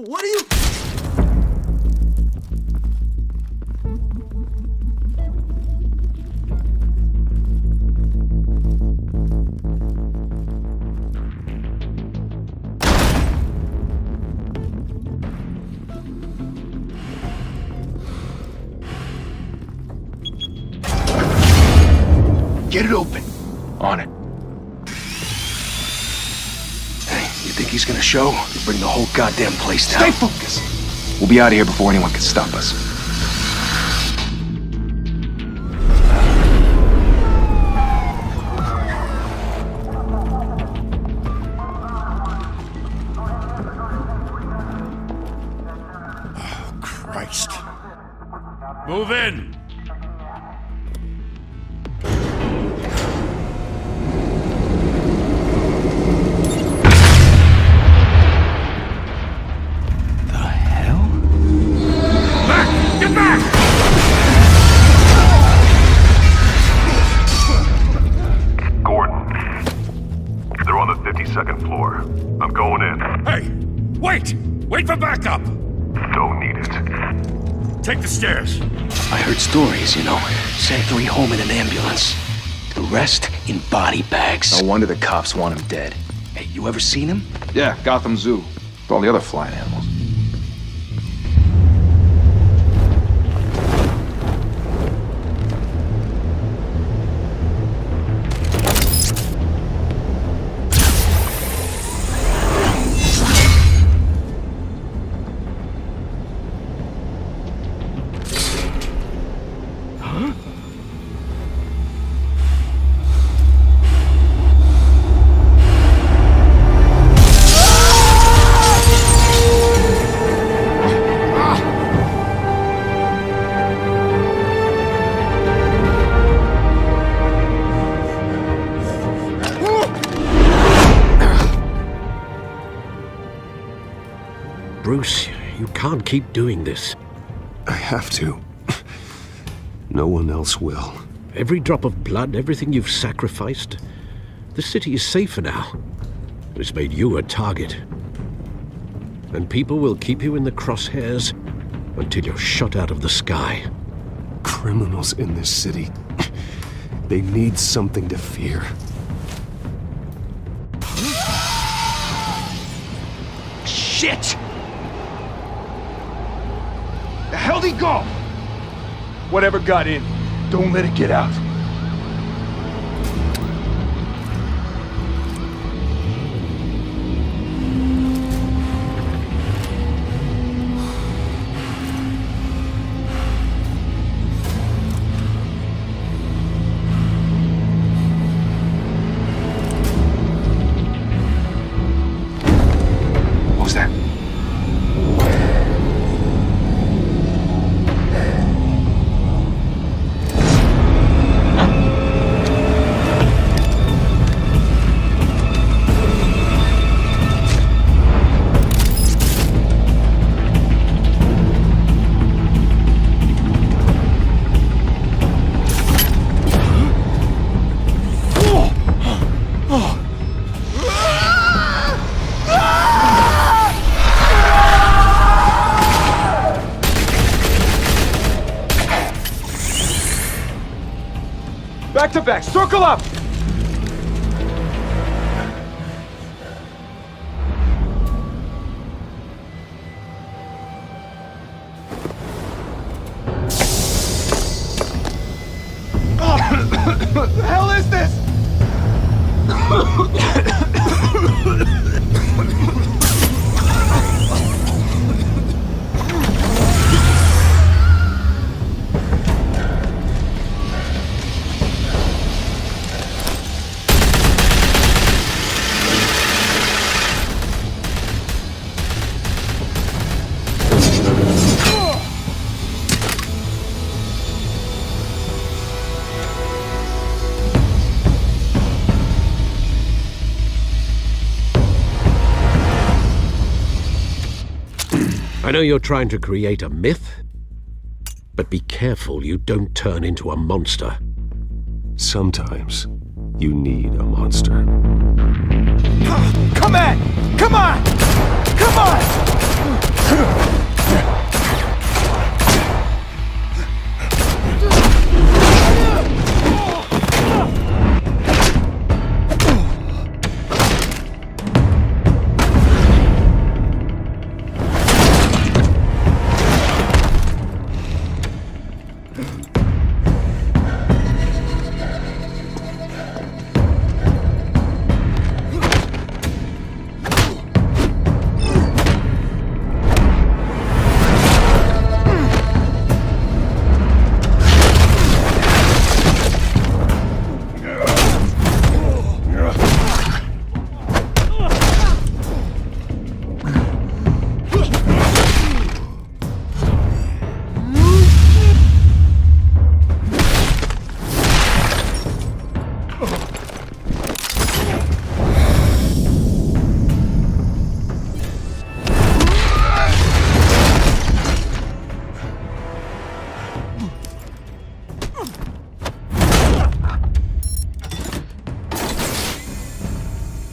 What are you... Get it open. On it. Hey, you think he's gonna show? He'll bring the whole goddamn place down. Stay focused. We'll be out of here before anyone can stop us. Oh, Christ. Move in! Get back! Gordon. They're on the 52nd floor. I'm going in. Hey! Wait! Wait for backup! Don't need it. Take the stairs. I heard stories, you know. Sent 3 home in an ambulance. The rest in body bags. No wonder the cops want him dead. Hey, you ever seen him? Yeah, Gotham Zoo. With all the other flying animals. Bruce, you can't keep doing this. I have to. No one else will. Every drop of blood, everything you've sacrificed. The city is safer now. It's made you a target. And people will keep you in the crosshairs until you're shot out of the sky. Criminals in this city. They need something to fear. Shit! The hell'd he go? Whatever got in, don't let it get out. What was that? Back to back, circle up! What the hell is this? I know you're trying to create a myth, but be careful you don't turn into a monster. Sometimes you need a monster. Come on! Come on! Come on!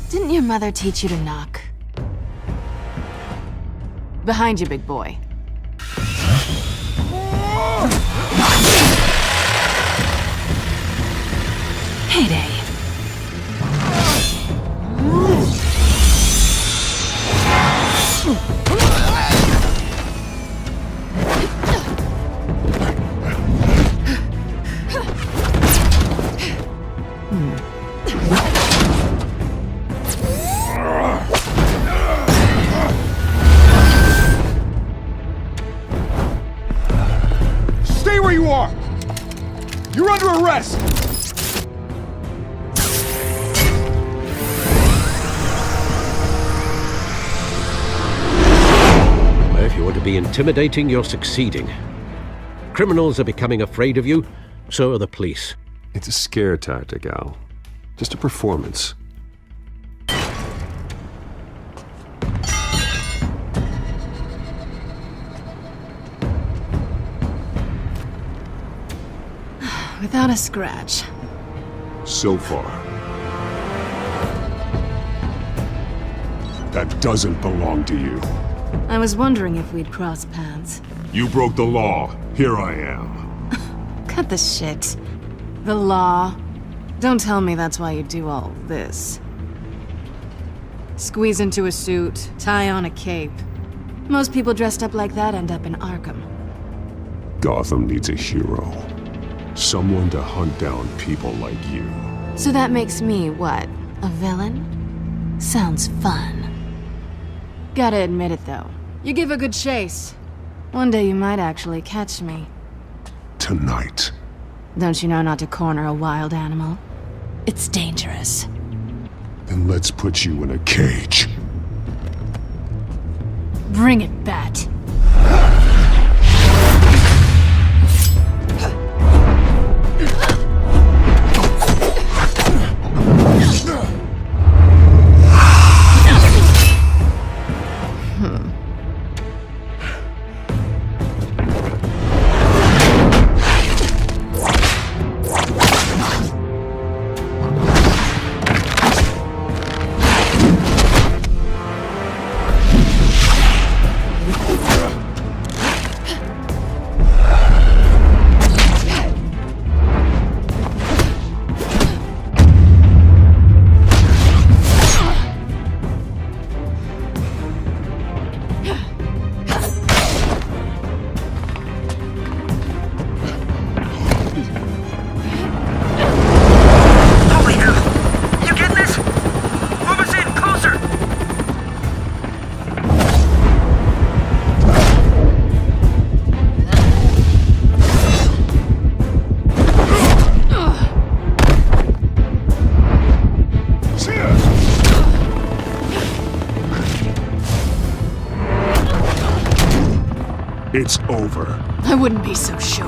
Didn't your mother teach you to knock? Behind you, big boy. Heyday. Stay where you are! You're under arrest! If you want to be intimidating, you're succeeding. Criminals are becoming afraid of you, so are the police. It's a scare tactic, Al. Just a performance. Without a scratch. So far. That doesn't belong to you. I was wondering if we'd cross paths. You broke the law. Here I am. Cut the shit. The law. Don't tell me that's why you do all this. Squeeze into a suit, tie on a cape. Most people dressed up like that end up in Arkham. Gotham needs a hero. Someone to hunt down people like you. So that makes me, what, a villain? Sounds fun. Gotta admit it, though. You give a good chase. One day you might actually catch me. Tonight. Don't you know not to corner a wild animal? It's dangerous. Then let's put you in a cage. Bring it, Bat. It's over. I wouldn't be so sure.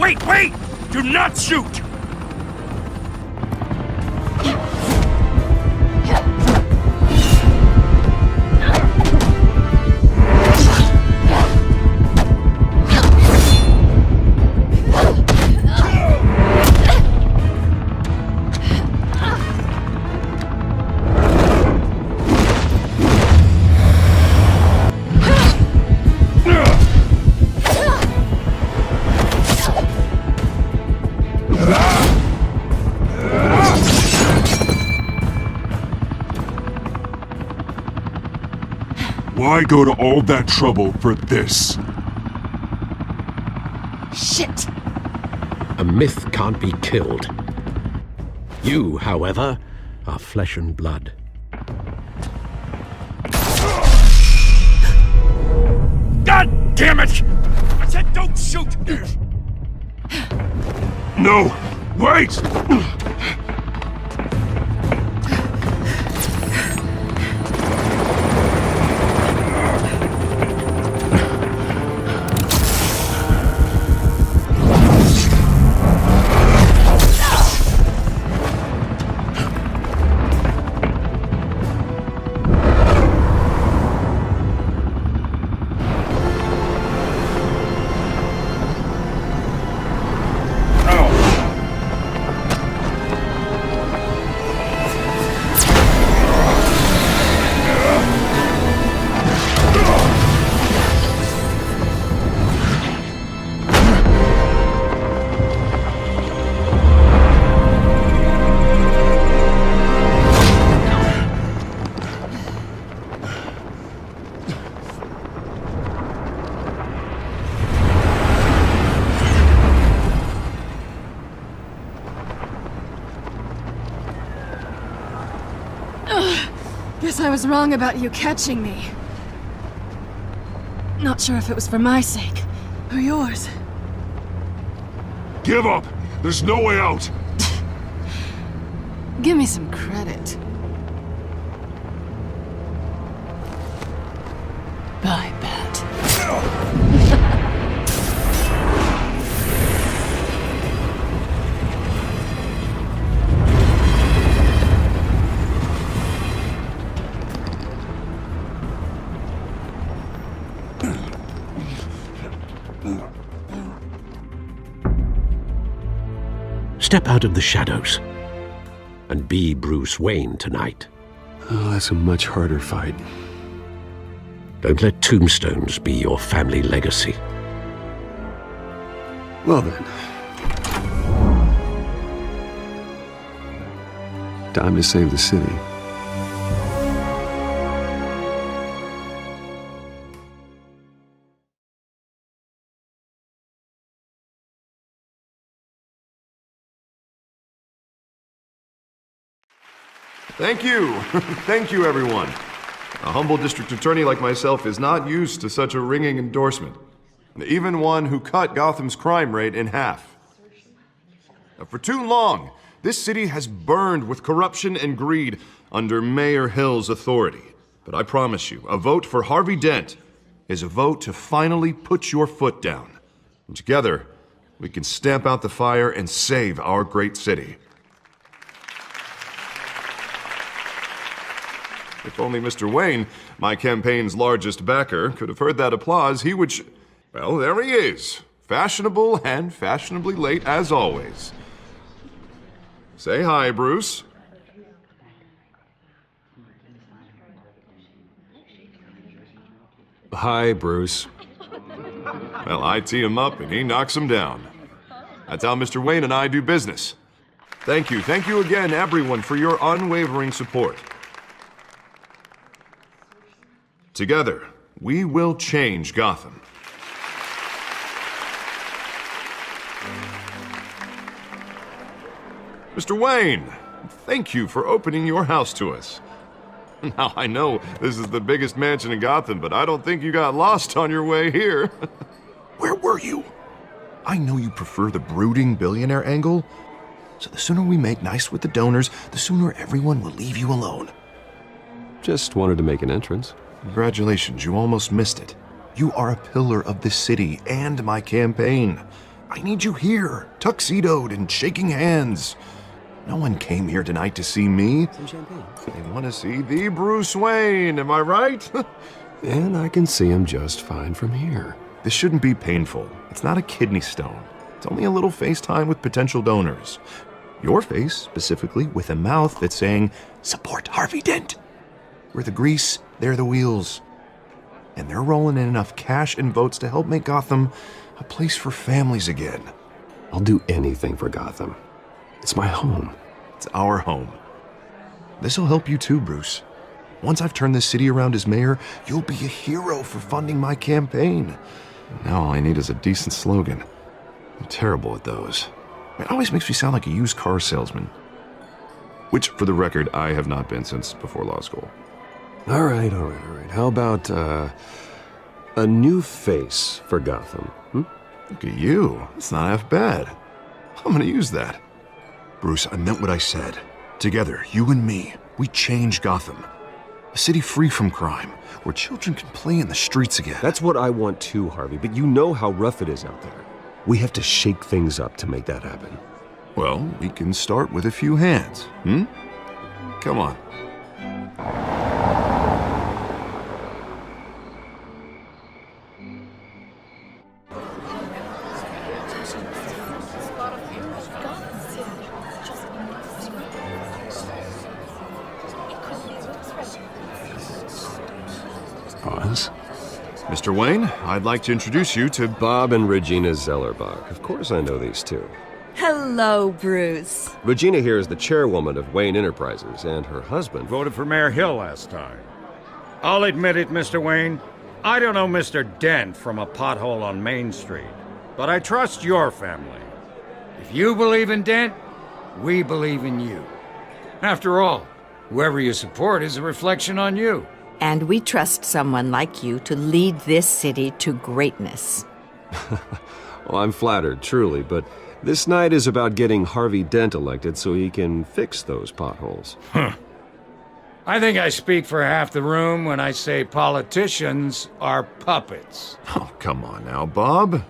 Wait! Do not shoot! Why go to all that trouble for this? Shit! A myth can't be killed. You, however, are flesh and blood. God damn it! I said don't shoot! No! Wait! Guess I was wrong about you catching me. Not sure if it was for my sake, or yours. Give up! There's no way out! Give me some credit. Bye, Bat. Step out of the shadows and be Bruce Wayne tonight. Oh, that's a much harder fight. Don't let tombstones be your family legacy. Well then. Time to save the city. Thank you. Thank you, everyone. A humble district attorney like myself is not used to such a ringing endorsement. Even one who cut Gotham's crime rate in half. For too long, this city has burned with corruption and greed under Mayor Hill's authority. But I promise you, a vote for Harvey Dent is a vote to finally put your foot down. And together, we can stamp out the fire and save our great city. If only Mr. Wayne, my campaign's largest backer, could have heard that applause, he would well, there he is. Fashionable and fashionably late as always. Say hi, Bruce. Hi, Bruce. Well, I tee him up and he knocks him down. That's how Mr. Wayne and I do business. Thank you again, everyone, for your unwavering support. Together, we will change Gotham. Mr. Wayne, thank you for opening your house to us. Now, I know this is the biggest mansion in Gotham, but I don't think you got lost on your way here. Where were you? I know you prefer the brooding billionaire angle, so the sooner we make nice with the donors, the sooner everyone will leave you alone. Just wanted to make an entrance. Congratulations, you almost missed it. You are a pillar of this city and my campaign. I need you here, tuxedoed and shaking hands. No one came here tonight to see me. Some champagne. They want to see the Bruce Wayne, am I right? And I can see him just fine from here. This shouldn't be painful. It's not a kidney stone. It's only a little FaceTime with potential donors. Your face, specifically, with a mouth that's saying, support Harvey Dent. We're the grease, they're the wheels. And they're rolling in enough cash and votes to help make Gotham a place for families again. I'll do anything for Gotham. It's my home. It's our home. This'll help you too, Bruce. Once I've turned this city around as mayor, you'll be a hero for funding my campaign. Now all I need is a decent slogan. I'm terrible at those. It always makes me sound like a used car salesman. Which, for the record, I have not been since before law school. All right. How about, a new face for Gotham? Look at you. It's not half bad. I'm gonna use that. Bruce, I meant what I said. Together, you and me, we change Gotham. A city free from crime, where children can play in the streets again. That's what I want too, Harvey, but you know how rough it is out there. We have to shake things up to make that happen. Well, we can start with a few hands, Come on. Pause. Mr. Wayne, I'd like to introduce you to Bob and Regina Zellerbach. Of course I know these two. Hello, Bruce. Regina here is the chairwoman of Wayne Enterprises, and her husband... Voted for Mayor Hill last time. I'll admit it, Mr. Wayne. I don't know Mr. Dent from a pothole on Main Street, but I trust your family. If you believe in Dent, we believe in you. After all, whoever you support is a reflection on you. And we trust someone like you to lead this city to greatness. Well, I'm flattered, truly, but this night is about getting Harvey Dent elected so he can fix those potholes. I think I speak for half the room when I say politicians are puppets. Oh, come on now, Bob.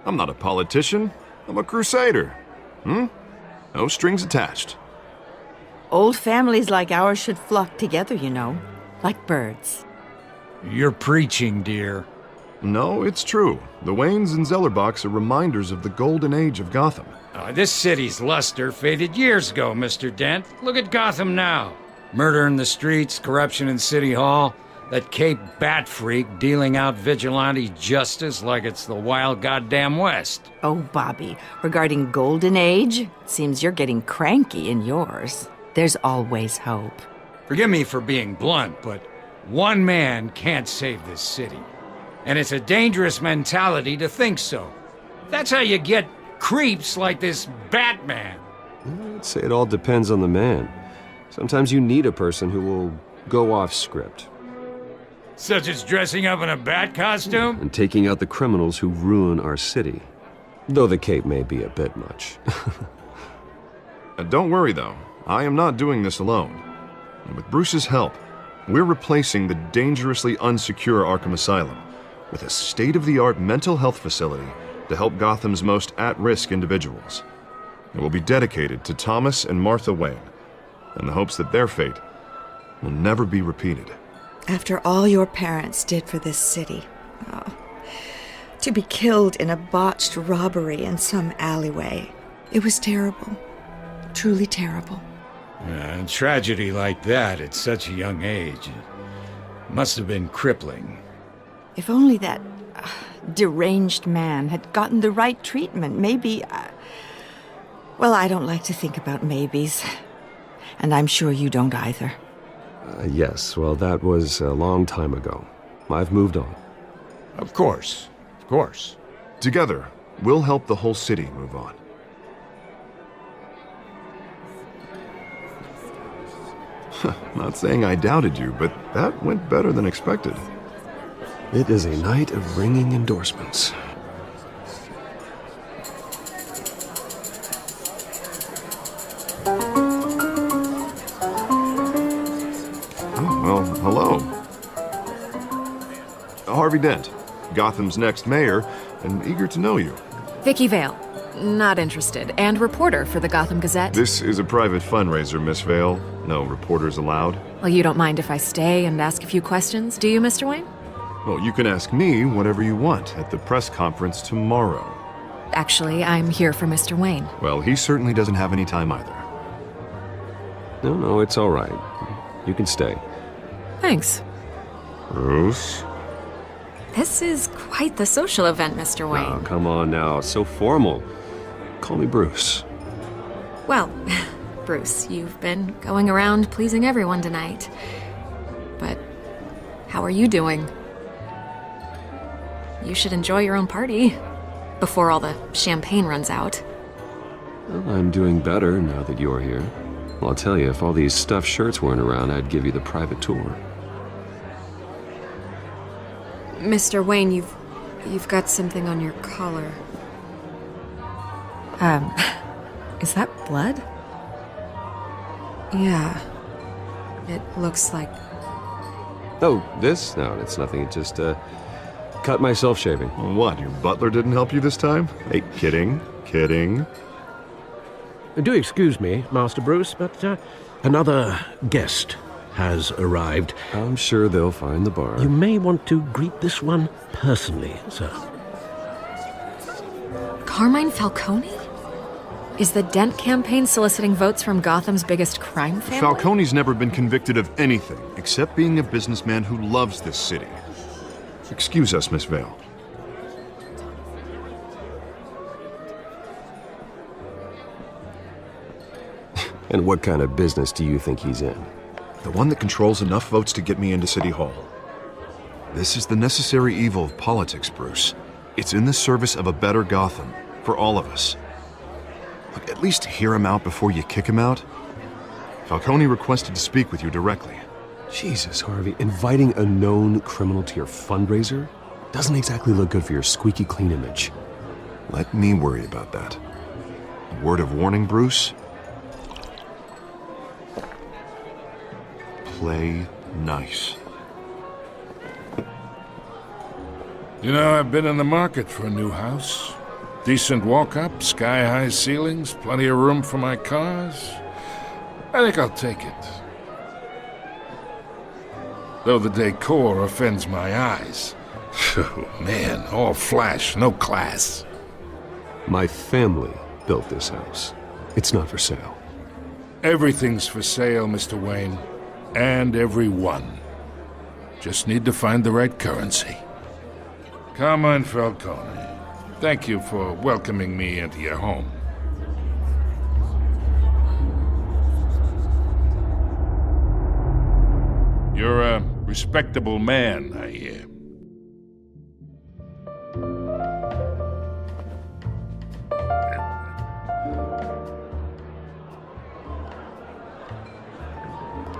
I'm not a politician. I'm a crusader. No strings attached. Old families like ours should flock together, you know, like birds. You're preaching, dear. No, it's true. The Waynes and Zellerbachs are reminders of the golden age of Gotham. This city's luster faded years ago, Mr. Dent. Look at Gotham now. Murder in the streets, corruption in City Hall, that Cape Bat freak dealing out vigilante justice like it's the wild goddamn West. Oh, Bobby, regarding Golden Age, seems you're getting cranky in yours. There's always hope. Forgive me for being blunt, but one man can't save this city. And it's a dangerous mentality to think so. That's how you get creeps like this Batman. I'd say it all depends on the man. Sometimes you need a person who will go off script. Such as dressing up in a bat costume? And taking out the criminals who ruin our city. Though the cape may be a bit much. Don't worry, though. I am not doing this alone. And with Bruce's help, we're replacing the dangerously unsecure Arkham Asylum with a state-of-the-art mental health facility to help Gotham's most at-risk individuals. It will be dedicated to Thomas and Martha Wayne, in the hopes that their fate will never be repeated. After all your parents did for this city, to be killed in a botched robbery in some alleyway, it was terrible. Truly terrible. A tragedy like that at such a young age must have been crippling. If only that deranged man had gotten the right treatment, maybe... well, I don't like to think about maybes. And I'm sure you don't either. Yes, well, that was a long time ago. I've moved on. Of course. Of course. Together, we'll help the whole city move on. Not saying I doubted you, but that went better than expected. It is a night of ringing endorsements. Oh, well, hello. Harvey Dent, Gotham's next mayor, and eager to know you. Vicky Vale. Not interested. And reporter for the Gotham Gazette. This is a private fundraiser, Miss Vale. No reporters allowed. Well, you don't mind if I stay and ask a few questions, do you, Mr. Wayne? Well, you can ask me whatever you want at the press conference tomorrow. Actually, I'm here for Mr. Wayne. Well, he certainly doesn't have any time either. No, it's all right. You can stay. Thanks. Bruce? This is quite the social event, Mr. Wayne. Oh, come on now. It's so formal. Call me Bruce. Well, Bruce, you've been going around pleasing everyone tonight. But how are you doing? You should enjoy your own party before all the champagne runs out. Well, I'm doing better now that you're here. Well, I'll tell you, if all these stuffed shirts weren't around, I'd give you the private tour. Mr. Wayne, you've got something on your collar. Is that blood? Yeah. It looks like... Oh, this? No, it's nothing. It just, cut myself shaving. What, your butler didn't help you this time? Hey, kidding. Do excuse me, Master Bruce, but another guest has arrived. I'm sure they'll find the bar. You may want to greet this one personally, sir. Carmine Falcone? Is the Dent campaign soliciting votes from Gotham's biggest crime family? Falcone's never been convicted of anything except being a businessman who loves this city. Excuse us, Miss Vale. And what kind of business do you think he's in? The one that controls enough votes to get me into City Hall. This is the necessary evil of politics, Bruce. It's in the service of a better Gotham, for all of us. Look, at least hear him out before you kick him out. Falcone requested to speak with you directly. Jesus, Harvey, inviting a known criminal to your fundraiser doesn't exactly look good for your squeaky clean image. Let me worry about that. A word of warning, Bruce? Play nice. You know, I've been in the market for a new house. Decent walk-up, sky-high ceilings, plenty of room for my cars. I think I'll take it. Though the decor offends my eyes. Oh, man, all flash, no class. My family built this house. It's not for sale. Everything's for sale, Mr. Wayne. And everyone. Just need to find the right currency. Carmine Falcone, thank you for welcoming me into your home. You're a respectable man, I hear.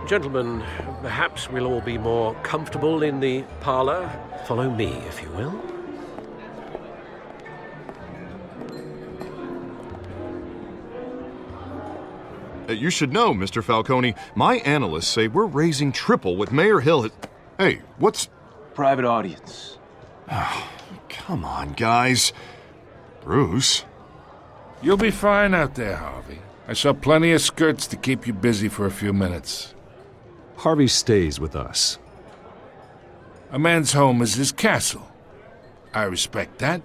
Gentlemen, perhaps we'll all be more comfortable in the parlor. Follow me, if you will. You should know, Mr. Falcone, my analysts say we're raising triple what Mayor Hill had... Hey, what's... Private audience. Oh, come on, guys. Bruce? You'll be fine out there, Harvey. I saw plenty of skirts to keep you busy for a few minutes. Harvey stays with us. A man's home is his castle. I respect that.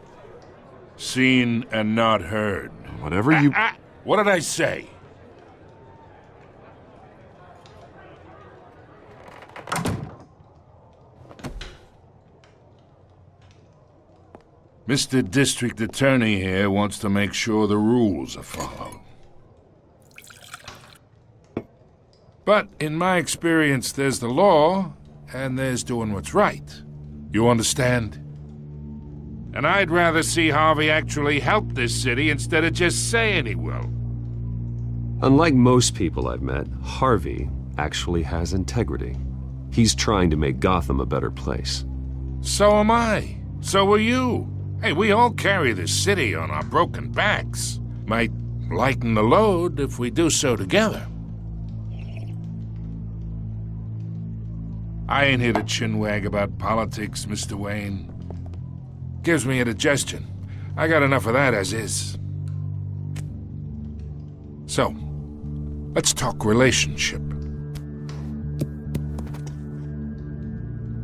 Seen and not heard. Whatever you... What did I say? Mr. District Attorney here wants to make sure the rules are followed. But in my experience, there's the law, and there's doing what's right. You understand? And I'd rather see Harvey actually help this city instead of just saying he will. Unlike most people I've met, Harvey actually has integrity. He's trying to make Gotham a better place. So am I. So are you. Hey, we all carry this city on our broken backs. Might lighten the load if we do so together. I ain't here to chinwag about politics, Mr. Wayne. Gives me indigestion. I got enough of that as is. So, let's talk relationship.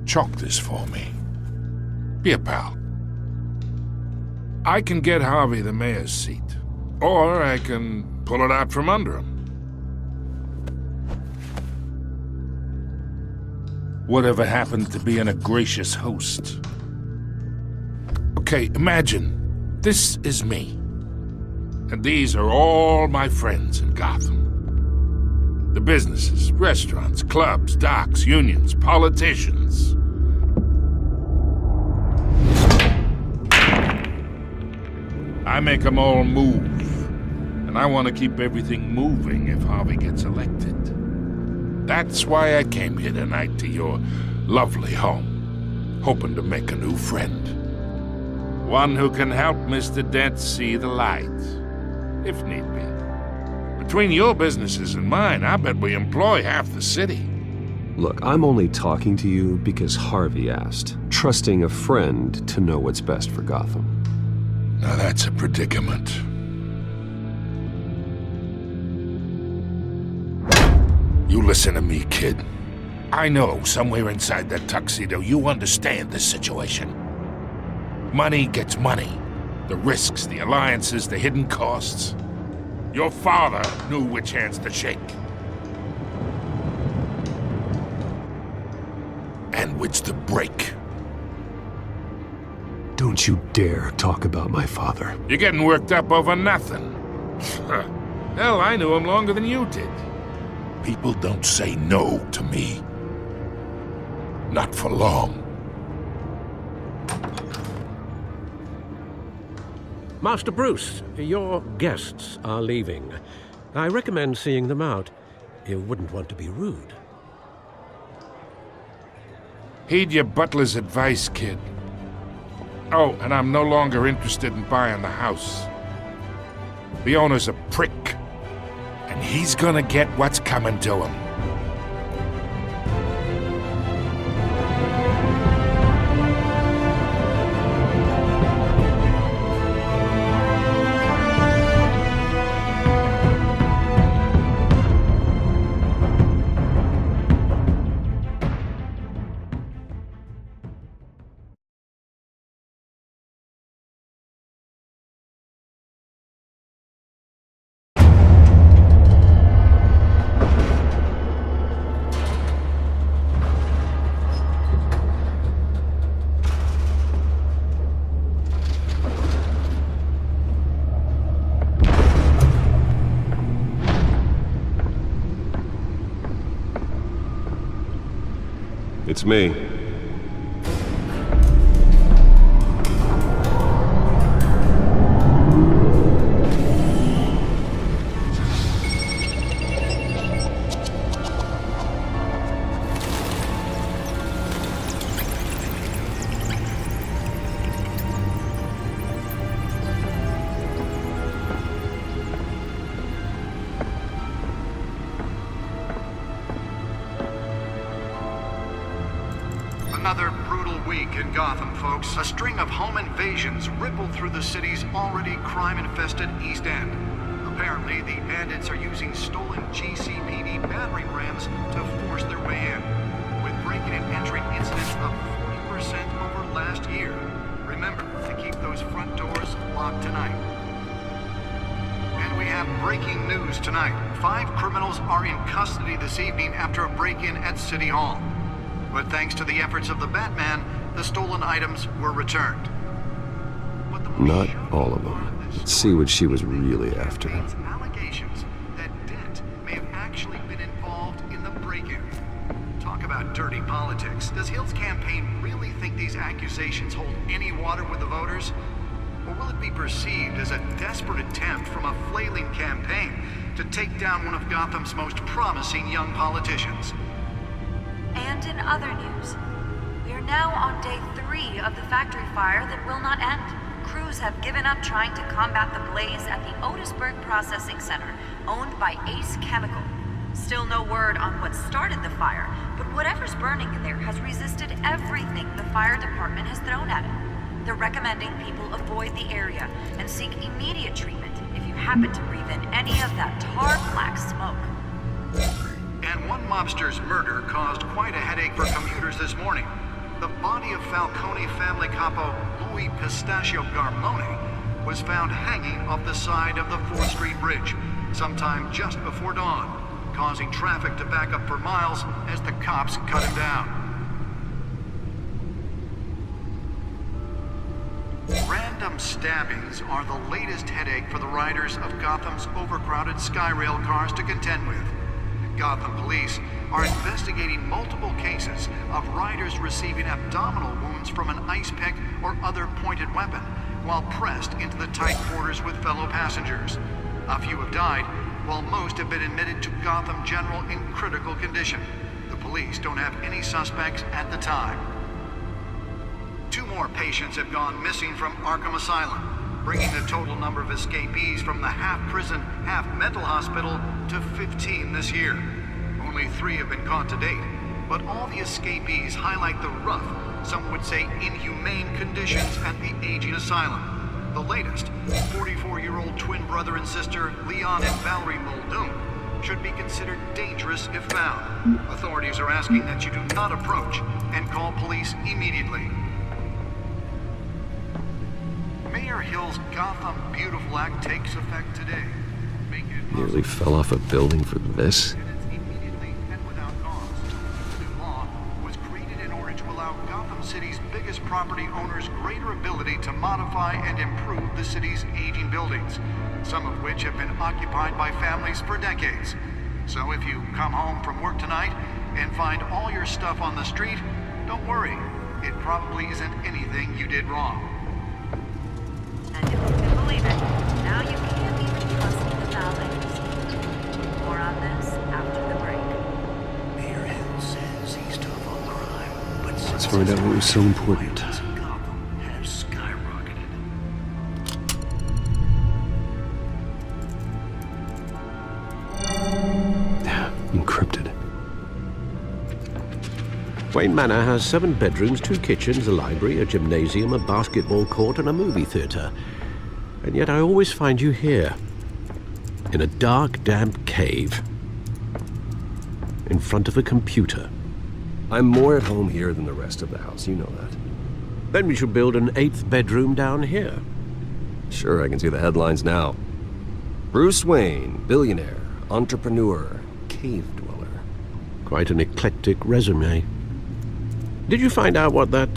Chalk this for me. Be a pal. I can get Harvey the mayor's seat, or I can pull it out from under him. Whatever happened to being a gracious host? Okay, imagine, this is me. And these are all my friends in Gotham. The businesses, restaurants, clubs, docks, unions, politicians. I make them all move. And I want to keep everything moving if Harvey gets elected. That's why I came here tonight to your lovely home, hoping to make a new friend. One who can help Mr. Dent see the light, if need be. Between your businesses and mine, I bet we employ half the city. Look, I'm only talking to you because Harvey asked, trusting a friend to know what's best for Gotham. Now that's a predicament. You listen to me, kid. I know somewhere inside that tuxedo you understand this situation. Money gets money. The risks, the alliances, the hidden costs. Your father knew which hands to shake. And which to break. Don't you dare talk about my father. You're getting worked up over nothing. Hell, I knew him longer than you did. People don't say no to me. Not for long. Master Bruce, your guests are leaving. I recommend seeing them out. You wouldn't want to be rude. Heed your butler's advice, kid. Oh, and I'm no longer interested in buying the house. The owner's a prick, and he's gonna get what's coming to him. It's me. Another brutal week in Gotham, folks. A string of home invasions rippled through the city's already crime-infested East End. Apparently, the bandits are using stolen GCPD battering rams to force their way in, with breaking and entering incidents up 40% over last year. Remember to keep those front doors locked tonight. And we have breaking news tonight. 5 criminals are in custody this evening after a break-in at City Hall. But thanks to the efforts of the Batman, the stolen items were returned. Not all of them. Let's see what she was really after. Allegations that Dent may have actually been involved in the break-in. Talk about dirty politics. Does Hill's campaign really think these accusations hold any water with the voters? Or will it be perceived as a desperate attempt from a flailing campaign to take down one of Gotham's most promising young politicians? And in other news, we are now on day 3 of the factory fire that will not end. Crews have given up trying to combat the blaze at the Otisburg Processing Center, owned by Ace Chemical. Still no word on what started the fire, but whatever's burning in there has resisted everything the fire department has thrown at it. They're recommending people avoid the area and seek immediate treatment if you happen to breathe in any of that tar black smoke. And one mobster's murder caused quite a headache for commuters this morning. The body of Falcone family capo Louis Pistachio Garmone was found hanging off the side of the 4th Street Bridge sometime just before dawn, causing traffic to back up for miles as the cops cut him down. Random stabbings are the latest headache for the riders of Gotham's overcrowded Skyrail cars to contend with. Gotham police are investigating multiple cases of riders receiving abdominal wounds from an ice pick or other pointed weapon while pressed into the tight quarters with fellow passengers. A few have died, while most have been admitted to Gotham General in critical condition. The police don't have any suspects at the time. 2 more patients have gone missing from Arkham Asylum, bringing the total number of escapees from the half-prison, half-mental hospital to 15 this year. Only 3 have been caught to date, but all the escapees highlight the rough, some would say inhumane conditions at the aging asylum. The latest, 44-year-old twin brother and sister Leon and Valerie Muldoon, should be considered dangerous if found. Authorities are asking that you do not approach and call police immediately. Mayor Hill's Gotham Beautiful Act takes effect today. Nearly fell off a building for this? City's biggest property owners greater ability to modify and improve the city's aging buildings, some of which have been occupied by families for decades. So if you come home from work tonight and find all your stuff on the street, don't worry. It probably isn't anything you did wrong. And if you can believe it, now you can't even trust the valets. More on this after the break. Mayor Hill says he's tough on crime, but Let's find out what was so important. has skyrocketed. Encrypted. Wayne Manor has 7 bedrooms, 2 kitchens, a library, a gymnasium, a basketball court, and a movie theater. And yet I always find you here, in a dark, damp cave, in front of a computer. I'm more at home here than the rest of the house, you know that. Then we should build an 8th bedroom down here. Sure, I can see the headlines now. Bruce Wayne, billionaire, entrepreneur, cave dweller. Quite an eclectic resume. Did you find out what that,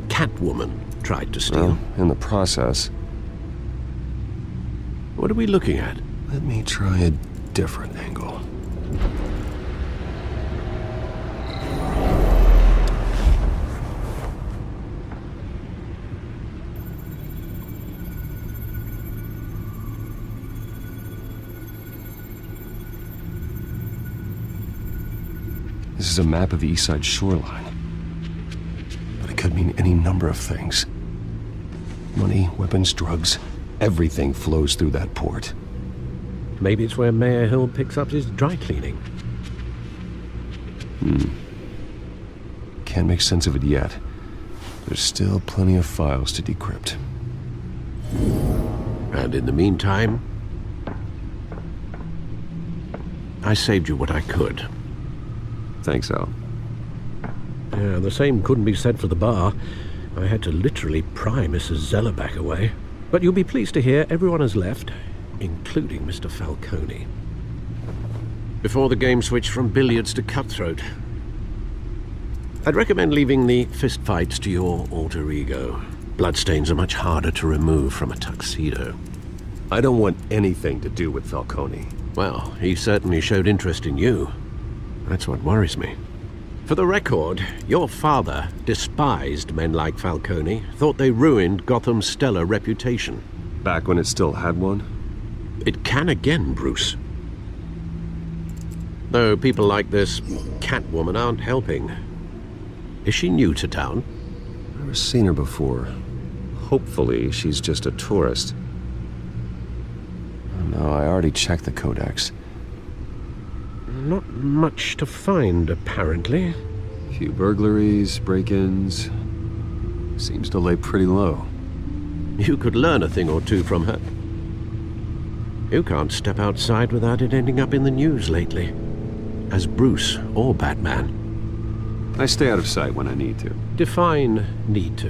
Catwoman tried to steal? Well, in the process. What are we looking at? Let me try a different angle. This is a map of the East Side shoreline. But it could mean any number of things. Money, weapons, drugs, everything flows through that port. Maybe it's where Mayor Hill picks up his dry cleaning. Can't make sense of it yet. There's still plenty of files to decrypt. And in the meantime, I saved you what I could. Thanks, Al. Yeah, the same couldn't be said for the bar. I had to literally pry Mrs. Zeller back away. But you'll be pleased to hear everyone has left, including Mr. Falcone. Before the game switched from billiards to cutthroat. I'd recommend leaving the fistfights to your alter ego. Bloodstains are much harder to remove from a tuxedo. I don't want anything to do with Falcone. Well, he certainly showed interest in you. That's what worries me. For the record, your father despised men like Falcone, thought they ruined Gotham's stellar reputation. Back when it still had one? It can again, Bruce. Though people like this Catwoman aren't helping. Is she new to town? Never seen her before. Hopefully, she's just a tourist. No, I already checked the codex. Not much to find, apparently. Few burglaries, break-ins. Seems to lay pretty low. You could learn a thing or two from her. You can't step outside without it ending up in the news lately. As Bruce or Batman. I stay out of sight when I need to. Define need to.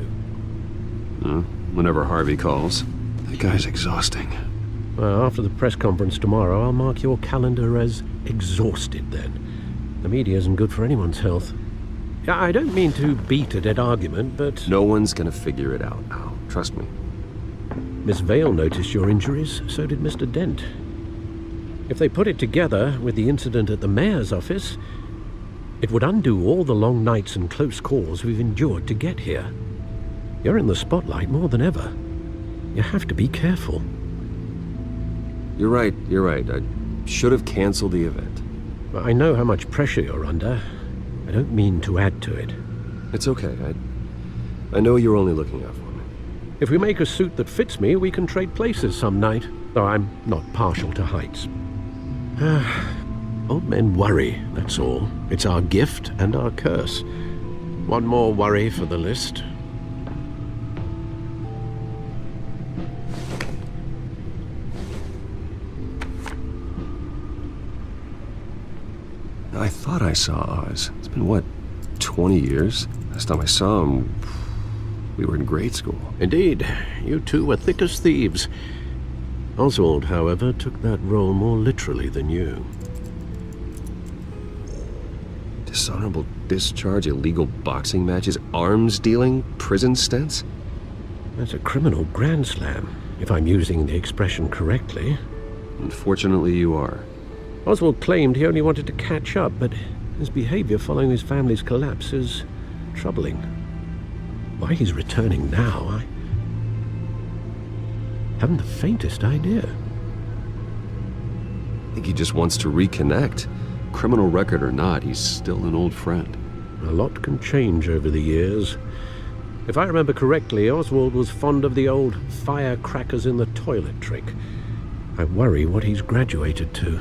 Whenever Harvey calls. That guy's exhausting. Well, after the press conference tomorrow, I'll mark your calendar as exhausted then. The media isn't good for anyone's health. I don't mean to beat a dead argument, but... No one's gonna figure it out now. Trust me. Miss Vale noticed your injuries, so did Mr. Dent. If they put it together with the incident at the mayor's office, it would undo all the long nights and close calls we've endured to get here. You're in the spotlight more than ever. You have to be careful. You're right. I should have canceled the event. I know how much pressure you're under. I don't mean to add to it. It's okay. I know you're only looking out for me. If we make a suit that fits me, we can trade places some night, though I'm not partial to heights. Old men worry, that's all. It's our gift and our curse. One more worry for the list. I thought I saw Oz. It's been, what, 20 years? Last time I saw him, we were in grade school. Indeed. You two were thick as thieves. Oswald, however, took that role more literally than you. Dishonorable discharge, illegal boxing matches, arms dealing, prison stints? That's a criminal grand slam, if I'm using the expression correctly. Unfortunately, you are. Oswald claimed he only wanted to catch up, but his behavior following his family's collapse is troubling. Why he's returning now, I haven't the faintest idea. I think he just wants to reconnect. Criminal record or not, he's still an old friend. A lot can change over the years. If I remember correctly, Oswald was fond of the old firecrackers in the toilet trick. I worry what he's graduated to.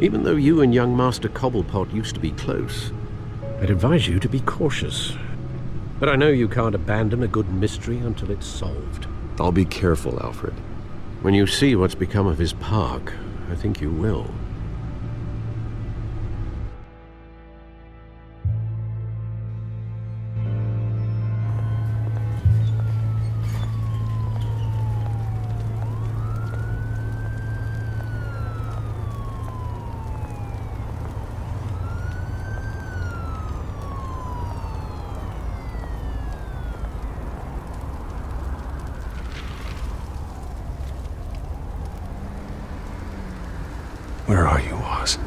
Even though you and young Master Cobblepot used to be close, I'd advise you to be cautious. But I know you can't abandon a good mystery until it's solved. I'll be careful, Alfred. When you see what's become of his park, I think you will. Where are you, Oz?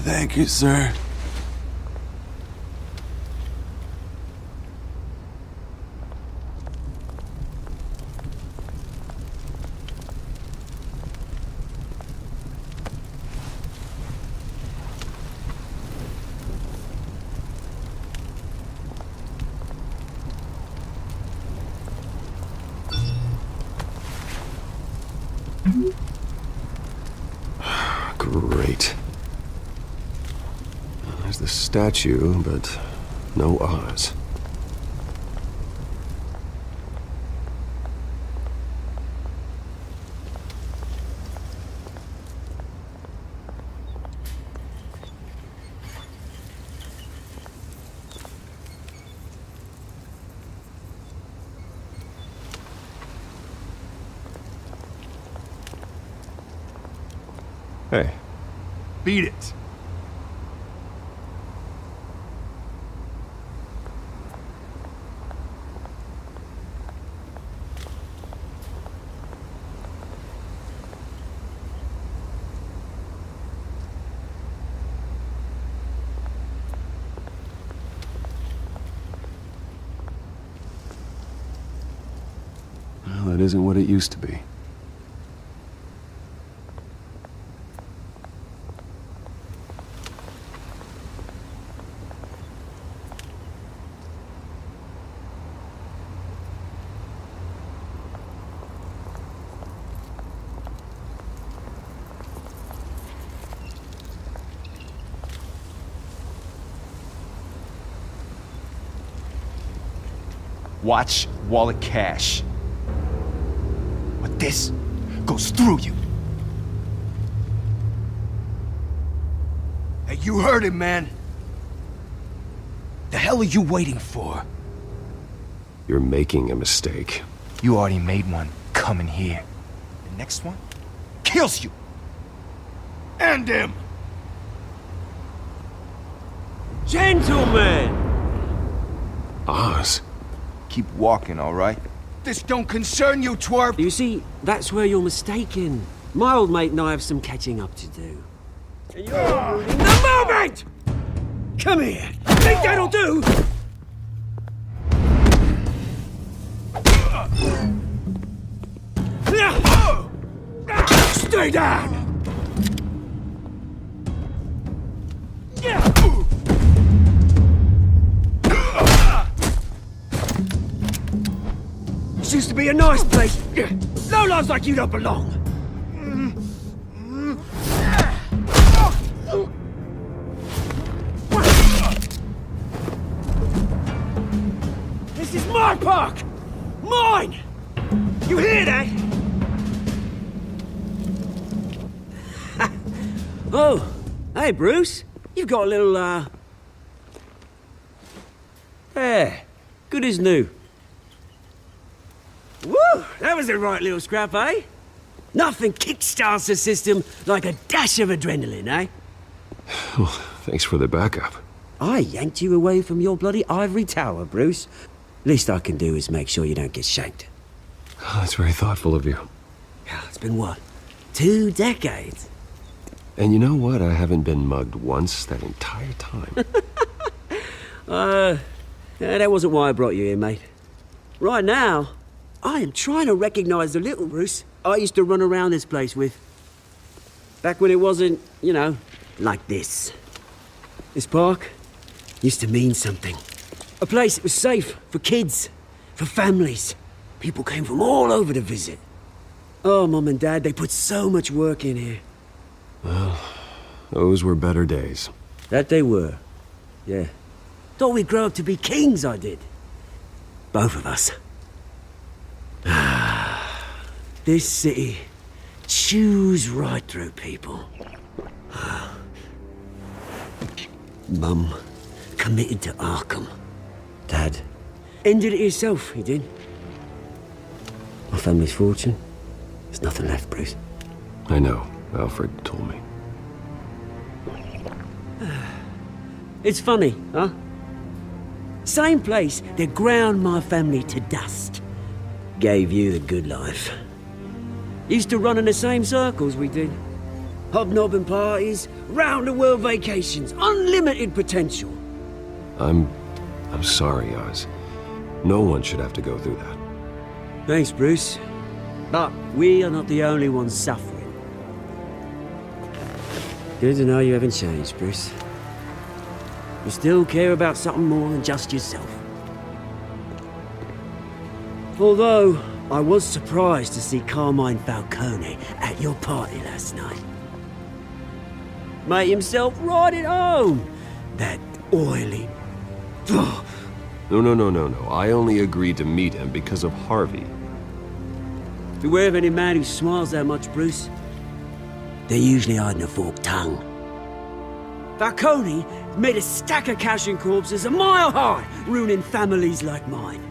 Thank you, sir. Great. There's the statue, but no Oz. Hey. Beat it. Well, it isn't what it used to be. Watch wallet cash. But this goes through you. Hey, you heard him, man. The hell are you waiting for? You're making a mistake. You already made one coming here. The next one kills you. And him. Gentlemen! Oz. Keep walking, all right? This don't concern you, twerp! You see, that's where you're mistaken. My old mate and I have some catching up to do. And you're ruining the moment! Come here! Think that'll do? Stay down! This used to be a nice place. No lives like you don't belong. This is my park! Mine! You hear that? Oh, hey Bruce. You've got a little, There. Good as new. Woo! That was a right little scrap, eh? Nothing kickstarts the system like a dash of adrenaline, eh? Well, thanks for the backup. I yanked you away from your bloody ivory tower, Bruce. Least I can do is make sure you don't get shanked. Oh, that's very thoughtful of you. It's been what? 2 decades? And you know what? I haven't been mugged once that entire time. That wasn't why I brought you here, mate. Right now, I am trying to recognize the little Bruce I used to run around this place with. Back when it wasn't, you know, like this. This park used to mean something. A place that was safe for kids, for families. People came from all over to visit. Oh, Mum and Dad, they put so much work in here. Well, those were better days. That they were, yeah. Thought we'd grow up to be kings, I did. Both of us. This city chews right through people. Mum committed to Arkham. Dad ended it himself, he did. My family's fortune, there's nothing left, Bruce. I know. Alfred told me. It's funny, huh? Same place that ground my family to dust. Gave you the good life. Used to run in the same circles we did. Hobnobbing parties, round-the-world vacations, unlimited potential. I'm sorry, Oz. No one should have to go through that. Thanks, Bruce. But we are not the only ones suffering. Good to know you haven't changed, Bruce. You still care about something more than just yourself. Although, I was surprised to see Carmine Falcone at your party last night. Made himself right at home. That oily... No. I only agreed to meet him because of Harvey. Beware of any man who smiles that much, Bruce. They're usually hiding a forked tongue. Falcone made a stack of cash and corpses a mile high, ruining families like mine.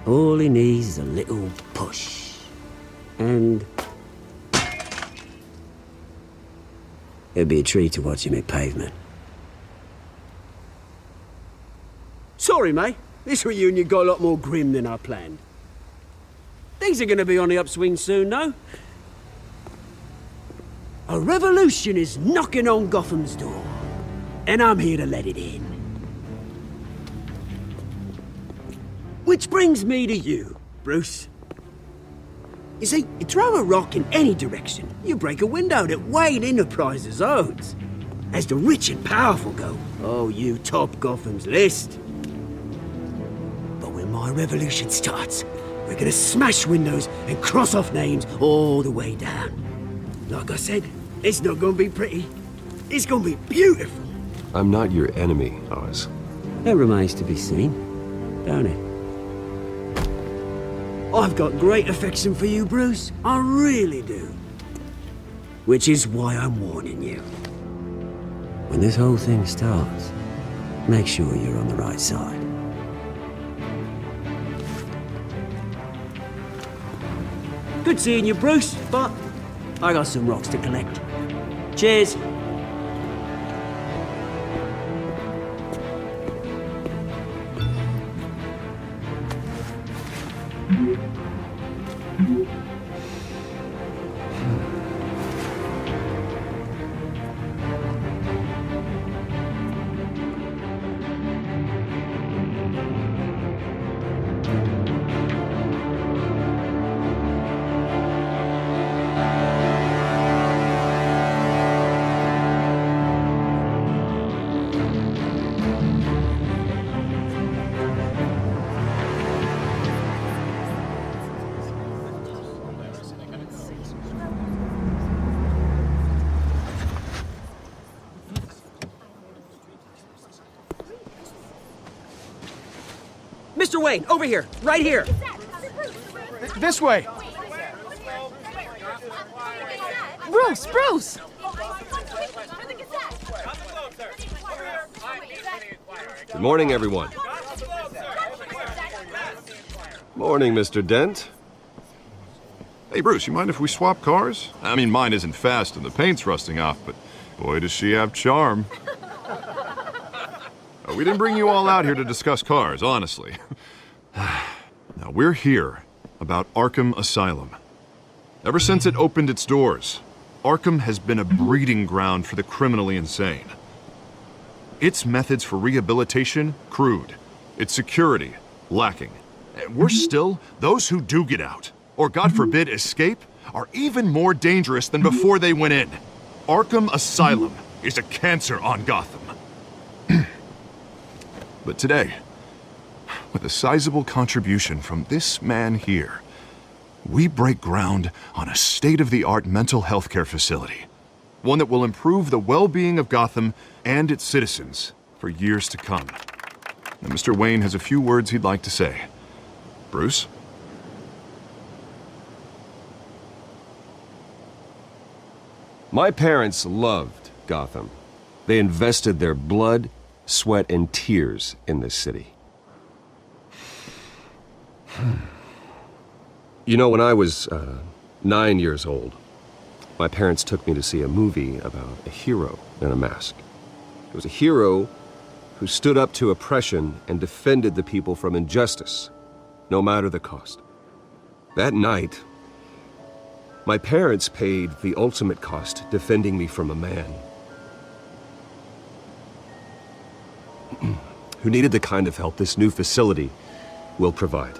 All he needs is a little push. And... it'd be a treat to watch him hit pavement. Sorry, mate. This reunion got a lot more grim than I planned. Things are gonna be on the upswing soon, no? A revolution is knocking on Gotham's door. And I'm here to let it in. Which brings me to you, Bruce. You see, you throw a rock in any direction, you break a window that Wayne Enterprises owns. As the rich and powerful go, oh, you top Gotham's list. But when my revolution starts, we're gonna smash windows and cross off names all the way down. Like I said, it's not gonna be pretty. It's gonna be beautiful. I'm not your enemy, Oz. That remains to be seen, don't it? I've got great affection for you, Bruce. I really do. Which is why I'm warning you. When this whole thing starts, make sure you're on the right side. Good seeing you, Bruce, but I got some rocks to collect. Cheers. Mr. Wayne, over here, right here. This way. Bruce! Good morning, everyone. Morning, Mr. Dent. Hey, Bruce, you mind if we swap cars? I mean, mine isn't fast and the paint's rusting off, but boy, does she have charm. We didn't bring you all out here to discuss cars, honestly. Now, we're here about Arkham Asylum. Ever since it opened its doors, Arkham has been a breeding ground for the criminally insane. Its methods for rehabilitation, crude. Its security, lacking. And worse still, those who do get out, or God forbid escape, are even more dangerous than before they went in. Arkham Asylum is a cancer on Gotham. But today, with a sizable contribution from this man here, we break ground on a state-of-the-art mental health care facility. One that will improve the well-being of Gotham and its citizens for years to come. Now, Mr. Wayne has a few words he'd like to say. Bruce? My parents loved Gotham. They invested their blood, sweat, and tears in this city. You know, when I was 9 years old, my parents took me to see a movie about a hero in a mask. It was a hero who stood up to oppression and defended the people from injustice, no matter the cost. That night, my parents paid the ultimate cost defending me from a man who needed the kind of help this new facility will provide.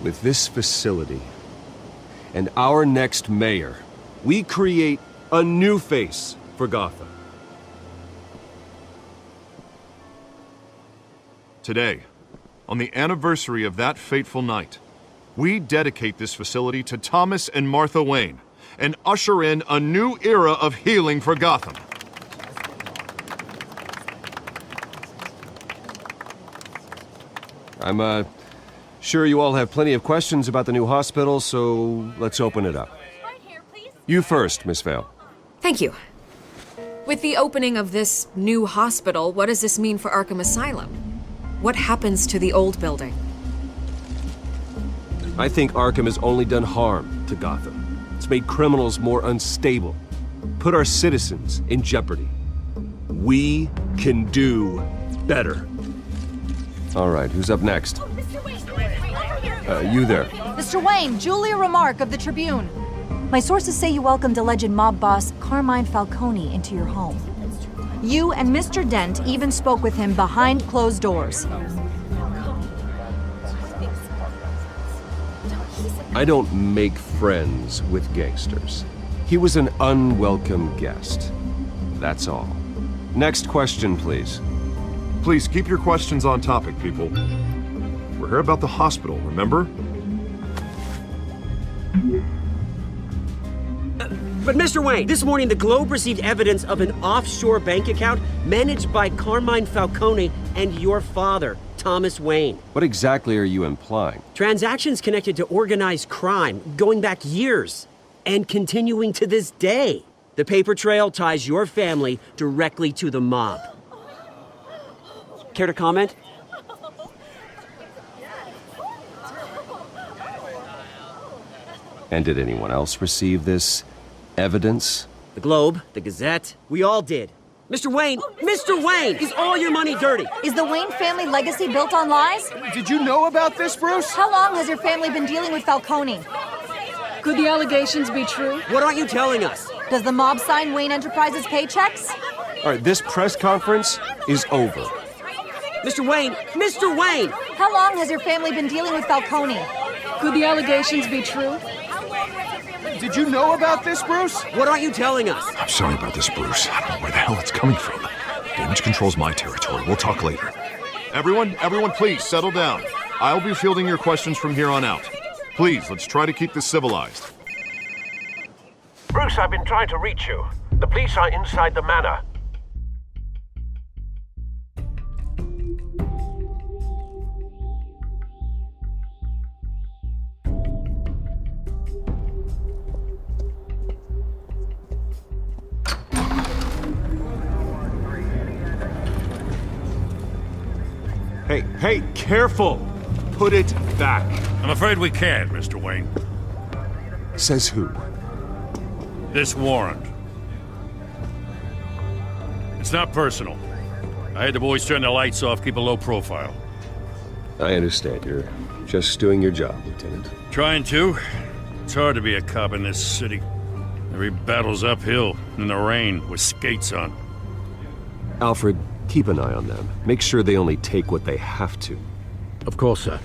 With this facility and our next mayor, we create a new face for Gotham. Today, on the anniversary of that fateful night, we dedicate this facility to Thomas and Martha Wayne and usher in a new era of healing for Gotham. I'm sure you all have plenty of questions about the new hospital, so let's open it up. You first, Miss Vale. Thank you. With the opening of this new hospital, what does this mean for Arkham Asylum? What happens to the old building? I think Arkham has only done harm to Gotham. It's made criminals more unstable, put our citizens in jeopardy. We can do better. All right, who's up next? You there. Mr. Wayne, Julia Remark of the Tribune. My sources say you welcomed alleged mob boss Carmine Falcone into your home. You and Mr. Dent even spoke with him behind closed doors. I don't make friends with gangsters. He was an unwelcome guest. That's all. Next question, please. Please keep your questions on topic, people. We're here about the hospital, remember? But Mr. Wayne, this morning the Globe received evidence of an offshore bank account managed by Carmine Falcone and your father, Thomas Wayne. What exactly are you implying? Transactions connected to organized crime going back years and continuing to this day. The paper trail ties your family directly to the mob. Care to comment? And did anyone else receive this evidence? The Globe, the Gazette, we all did. Mr. Wayne, is all your money dirty? Is the Wayne family legacy built on lies? Did you know about this, Bruce? How long has your family been dealing with Falcone? Could the allegations be true? What aren't you telling us? Does the mob sign Wayne Enterprises paychecks? All right, this press conference is over. Mr. Wayne! How long has your family been dealing with Falcone? Could the allegations be true? Did you know about this, Bruce? What aren't you telling us? I'm sorry about this, Bruce. I don't know where the hell it's coming from. Damage control's my territory. We'll talk later. Everyone, please settle down. I'll be fielding your questions from here on out. Please, let's try to keep this civilized. Bruce, I've been trying to reach you. The police are inside the manor. Hey, careful! Put it back. I'm afraid we can't, Mr. Wayne. Says who? This warrant. It's not personal. I had the boys turn the lights off, keep a low profile. I understand. You're just doing your job, Lieutenant. Trying to. It's hard to be a cop in this city. Every battle's uphill, in the rain, with skates on. Alfred, keep an eye on them. Make sure they only take what they have to. Of course, sir.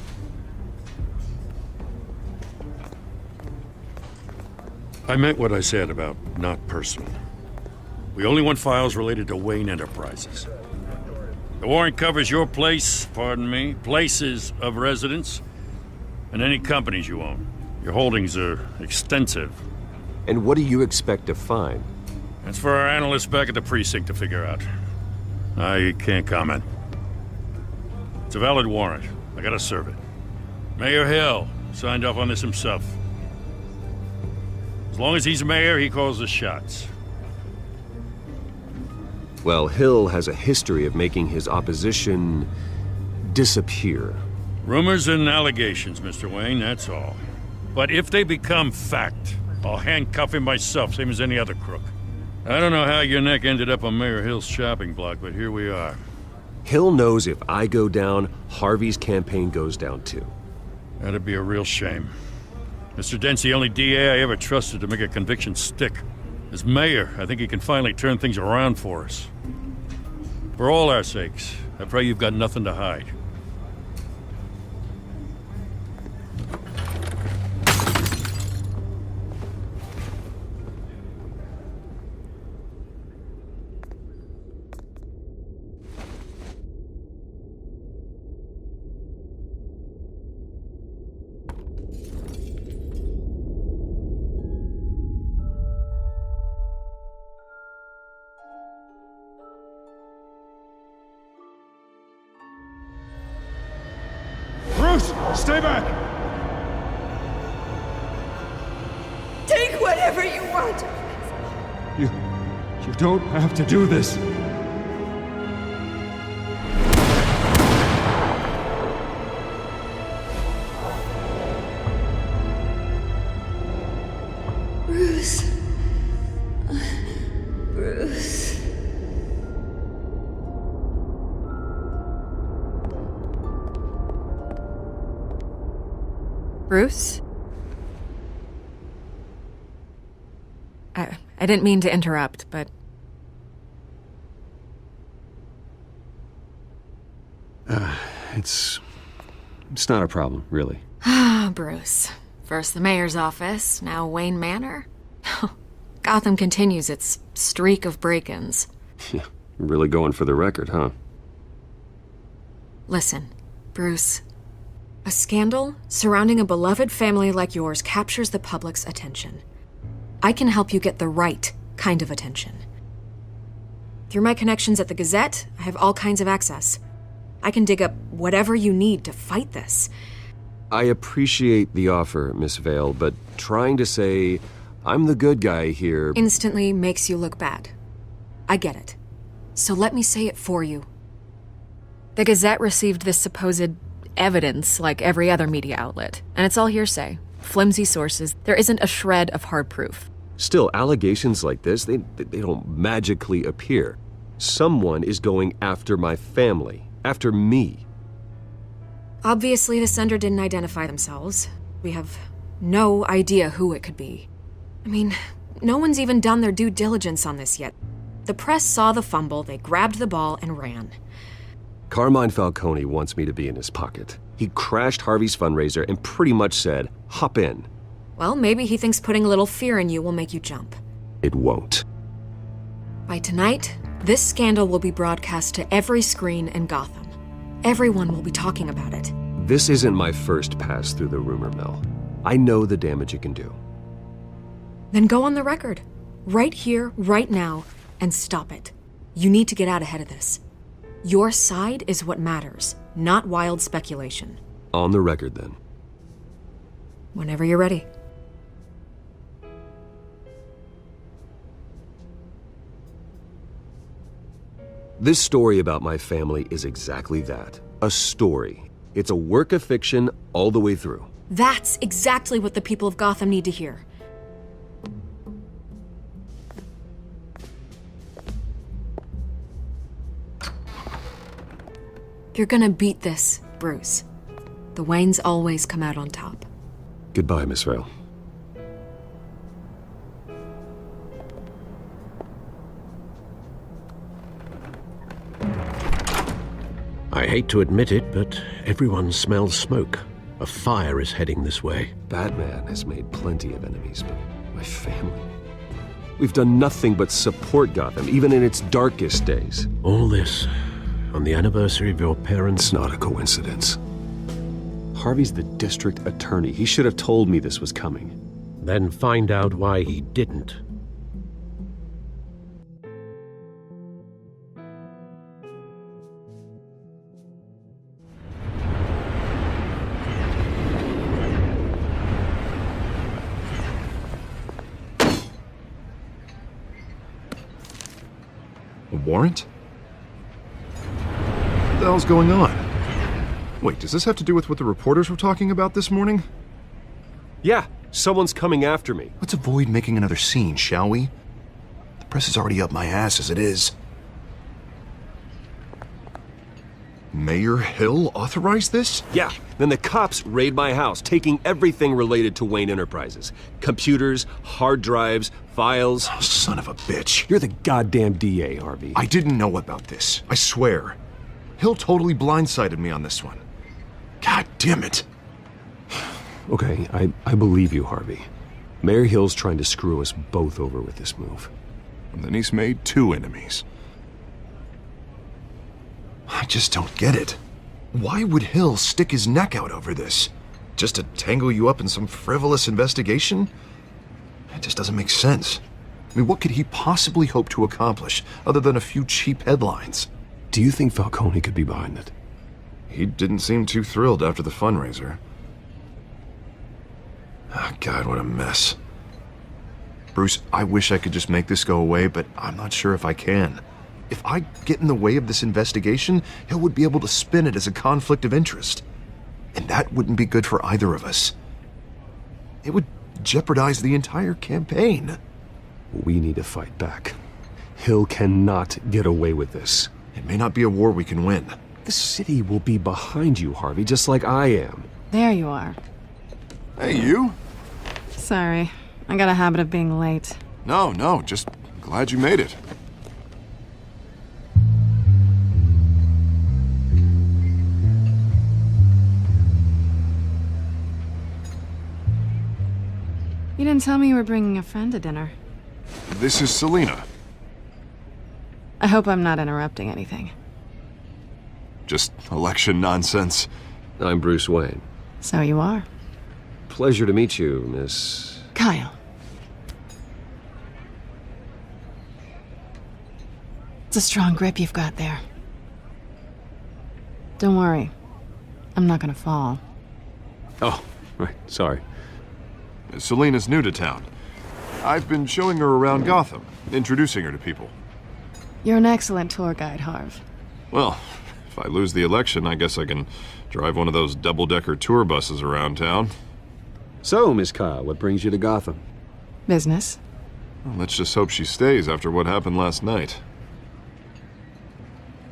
I meant what I said about not personal. We only want files related to Wayne Enterprises. The warrant covers your places of residence, and any companies you own. Your holdings are extensive. And what do you expect to find? That's for our analysts back at the precinct to figure out. I can't comment. It's a valid warrant. I gotta serve it. Mayor Hill signed off on this himself. As long as he's mayor, he calls the shots. Well, Hill has a history of making his opposition disappear. Rumors and allegations, Mr. Wayne, that's all. But if they become fact, I'll handcuff him myself, same as any other crook. I don't know how your neck ended up on Mayor Hill's shopping block, but here we are. Hill knows if I go down, Harvey's campaign goes down too. That'd be a real shame. Mr. Dent's the only DA I ever trusted to make a conviction stick. As mayor, I think he can finally turn things around for us. For all our sakes, I pray you've got nothing to hide. Bruce, stay back! Take whatever you want. You don't have to do this. Bruce. Bruce. Bruce? I didn't mean to interrupt, but It's not a problem, really. Ah, Bruce. First the mayor's office, now Wayne Manor. Gotham continues its streak of break-ins. Yeah, really going for the record, huh? Listen, Bruce. A scandal surrounding a beloved family like yours captures the public's attention. I can help you get the right kind of attention. Through my connections at the Gazette, I have all kinds of access. I can dig up whatever you need to fight this. I appreciate the offer, Miss Vale, but trying to say I'm the good guy here instantly makes you look bad. I get it. So let me say it for you. The Gazette received this supposed evidence like every other media outlet, and it's all hearsay. Flimsy sources. There isn't a shred of hard proof. Still, allegations like this, they don't magically appear. Someone is going after my family, after me. Obviously, the sender didn't identify themselves. We have no idea who it could be. I mean, no one's even done their due diligence on this yet. The press saw the fumble, they grabbed the ball and ran. Carmine Falcone wants me to be in his pocket. He crashed Harvey's fundraiser and pretty much said, hop in. Well, maybe he thinks putting a little fear in you will make you jump. It won't. By tonight, this scandal will be broadcast to every screen in Gotham. Everyone will be talking about it. This isn't my first pass through the rumor mill. I know the damage it can do. Then go on the record. Right here, right now, and stop it. You need to get out ahead of this. Your side is what matters, not wild speculation. On the record, then. Whenever you're ready. This story about my family is exactly that. A story. It's a work of fiction all the way through. That's exactly what the people of Gotham need to hear. You're gonna beat this, Bruce. The Waynes always come out on top. Goodbye, Miss Vale. I hate to admit it, but everyone smells smoke. A fire is heading this way. Batman has made plenty of enemies, but my family... We've done nothing but support Gotham, even in its darkest days. All this on the anniversary of your parents'... It's not a coincidence. Harvey's the district attorney. He should have told me this was coming. Then find out why he didn't. A warrant? What the hell's going on? Wait, does this have to do with what the reporters were talking about this morning? Yeah, someone's coming after me. Let's avoid making another scene, shall we? The press is already up my ass as it is. Mayor Hill authorized this? Yeah, then the cops raid my house, taking everything related to Wayne Enterprises. Computers, hard drives, files. Oh, son of a bitch. You're the goddamn DA, Harvey. I didn't know about this. I swear. Hill totally blindsided me on this one. God damn it. Okay, I believe you, Harvey. Mayor Hill's trying to screw us both over with this move. And then he's made two enemies. I just don't get it. Why would Hill stick his neck out over this? Just to tangle you up in some frivolous investigation? It just doesn't make sense. I mean, what could he possibly hope to accomplish other than a few cheap headlines? Do you think Falcone could be behind it? He didn't seem too thrilled after the fundraiser. Oh, God, what a mess. Bruce, I wish I could just make this go away, but I'm not sure if I can. If I get in the way of this investigation, Hill would be able to spin it as a conflict of interest. And that wouldn't be good for either of us. It would jeopardize the entire campaign. We need to fight back. Hill cannot get away with this. It may not be a war we can win. The city will be behind you, Harvey, just like I am. There you are. Hey, you? Sorry. I got a habit of being late. No, just glad you made it. didn't tell me you were bringing a friend to dinner. This is Selina. I hope I'm not interrupting anything. Just election nonsense. I'm Bruce Wayne. So you are. Pleasure to meet you, Miss... Kyle. It's a strong grip you've got there. Don't worry. I'm not gonna fall. Oh, right, sorry. Selina's new to town. I've been showing her around Gotham, introducing her to people. You're an excellent tour guide, Harv. Well, if I lose the election, I guess I can drive one of those double-decker tour buses around town. So, Miss Kyle, what brings you to Gotham? Business. Well, let's just hope she stays after what happened last night.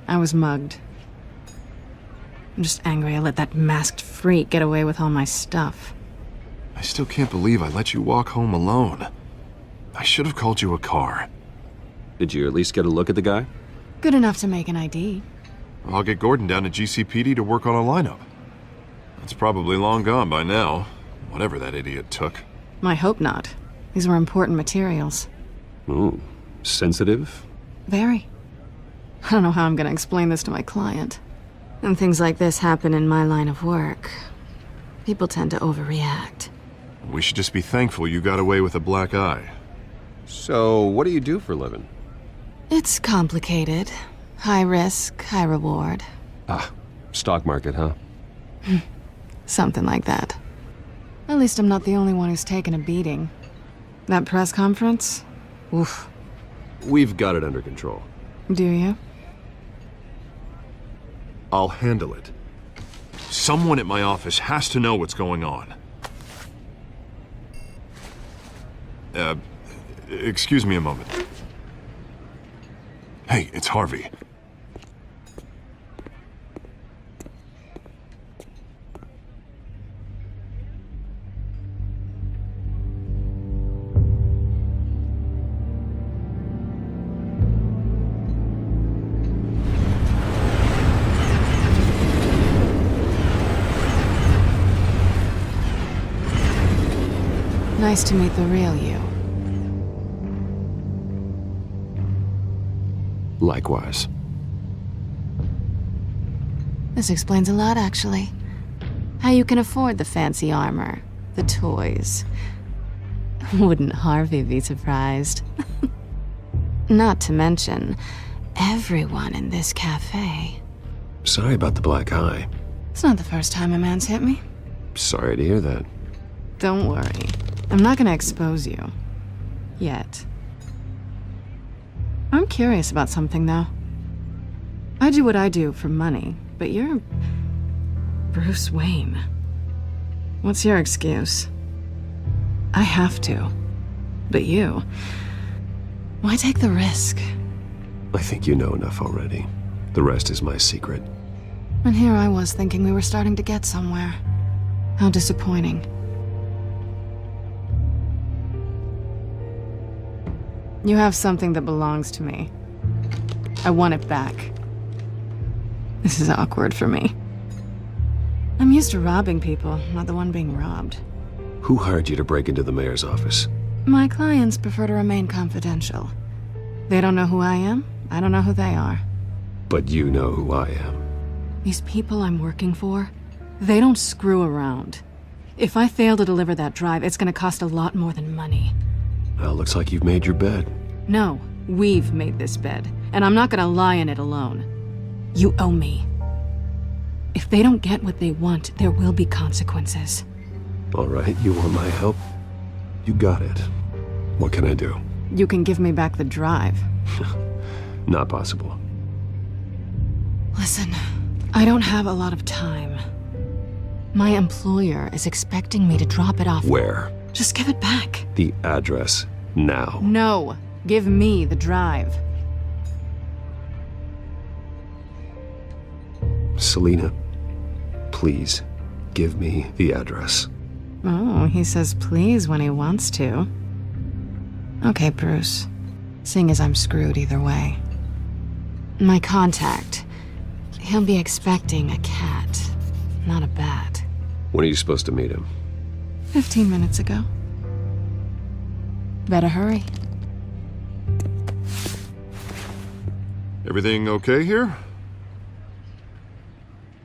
I was mugged. I'm just angry I let that masked freak get away with all my stuff. I still can't believe I let you walk home alone. I should have called you a car. Did you at least get a look at the guy? Good enough to make an ID. I'll get Gordon down to GCPD to work on a lineup. It's probably long gone by now, whatever that idiot took. I hope not. These were important materials. Ooh, sensitive? Very. I don't know how I'm gonna explain this to my client. And things like this happen in my line of work. People tend to overreact. We should just be thankful you got away with a black eye. So, what do you do for a living? It's complicated. High risk, high reward. Ah, stock market, huh? Something like that. At least I'm not the only one who's taken a beating. That press conference? Oof. We've got it under control. Do you? I'll handle it. Someone at my office has to know what's going on. Excuse me a moment. Hey, it's Harvey. Nice to meet the real you. Likewise. This explains a lot, actually. How you can afford the fancy armor, the toys. Wouldn't Harvey be surprised? Not to mention, everyone in this cafe. Sorry about the black eye. It's not the first time a man's hit me. Sorry to hear that. Don't worry. I'm not gonna expose you. Yet. I'm curious about something, though. I do what I do for money, but you're... Bruce Wayne. What's your excuse? I have to. But you... Why take the risk? I think you know enough already. The rest is my secret. And here I was thinking we were starting to get somewhere. How disappointing. You have something that belongs to me. I want it back. This is awkward for me. I'm used to robbing people, not the one being robbed. Who hired you to break into the mayor's office? My clients prefer to remain confidential. They don't know who I am, I don't know who they are. But you know who I am. These people I'm working for, they don't screw around. If I fail to deliver that drive, it's gonna cost a lot more than money. Well, looks like you've made your bed. No, we've made this bed, and I'm not gonna lie in it alone. You owe me. If they don't get what they want, there will be consequences. All right, you want my help? You got it. What can I do? You can give me back the drive. Not possible. Listen, I don't have a lot of time. My employer is expecting me to drop it off. Where? Just give it back. The address, now. No, give me the drive. Selina, please, give me the address. Oh, he says please when he wants to. Okay, Bruce. Seeing as I'm screwed either way. My contact, he'll be expecting a cat, not a bat. When are you supposed to meet him? 15 minutes ago. Better hurry. Everything okay here?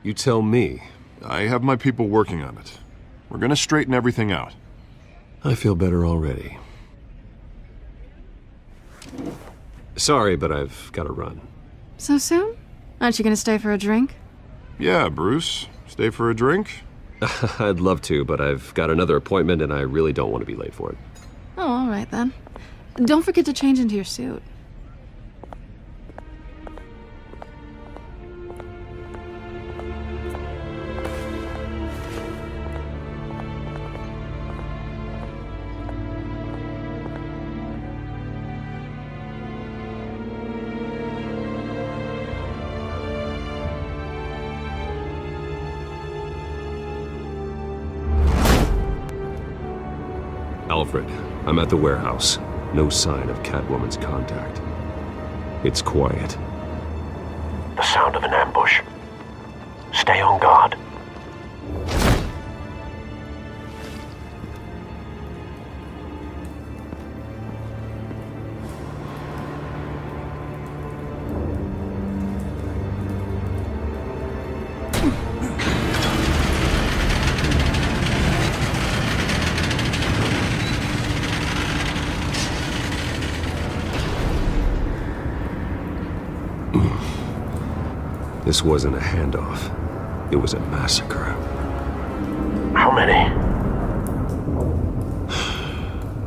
You tell me. I have my people working on it. We're gonna straighten everything out. I feel better already. Sorry, but I've got to run. So soon? Aren't you gonna stay for a drink? Yeah, Bruce. Stay for a drink? I'd love to, but I've got another appointment and I really don't want to be late for it. Oh, all right then. Don't forget to change into your suit. Alfred, I'm at the warehouse. No sign of Catwoman's contact. It's quiet. The sound of an ambush. Stay on guard. This wasn't a handoff. It was a massacre. How many?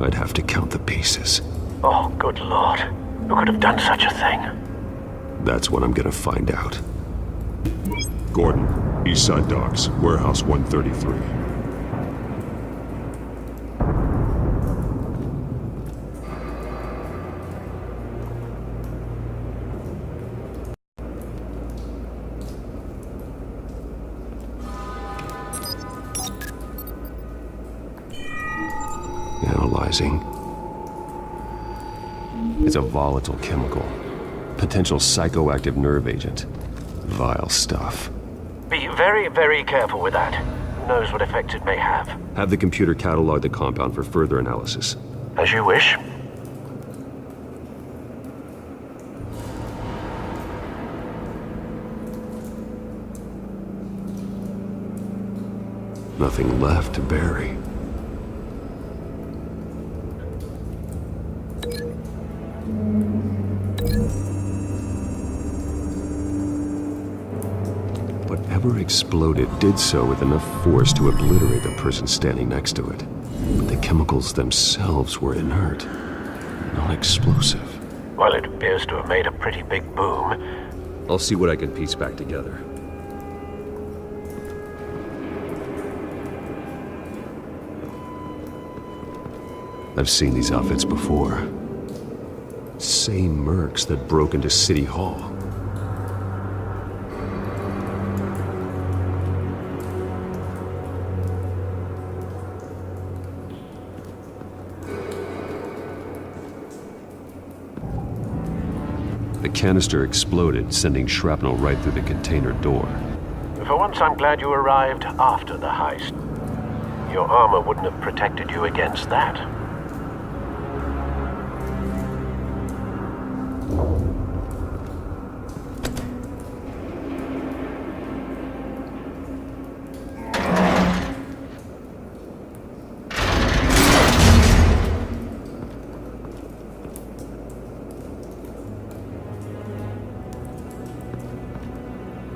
I'd have to count the pieces. Oh, good lord. Who could have done such a thing? That's what I'm gonna find out. Gordon, Eastside Docks, Warehouse 133. Analyzing. It's a volatile chemical. Potential psychoactive nerve agent. Vile stuff. Be very, very careful with that. Who knows what effect it may have. Have the computer catalog the compound for further analysis. As you wish. Nothing left to bury. Whatever exploded did so with enough force to obliterate the person standing next to it. But the chemicals themselves were inert, non-explosive. Well, it appears to have made a pretty big boom. I'll see what I can piece back together. I've seen these outfits before. Same mercs that broke into City Hall. The canister exploded, sending shrapnel right through the container door. For once, I'm glad you arrived after the heist. Your armor wouldn't have protected you against that.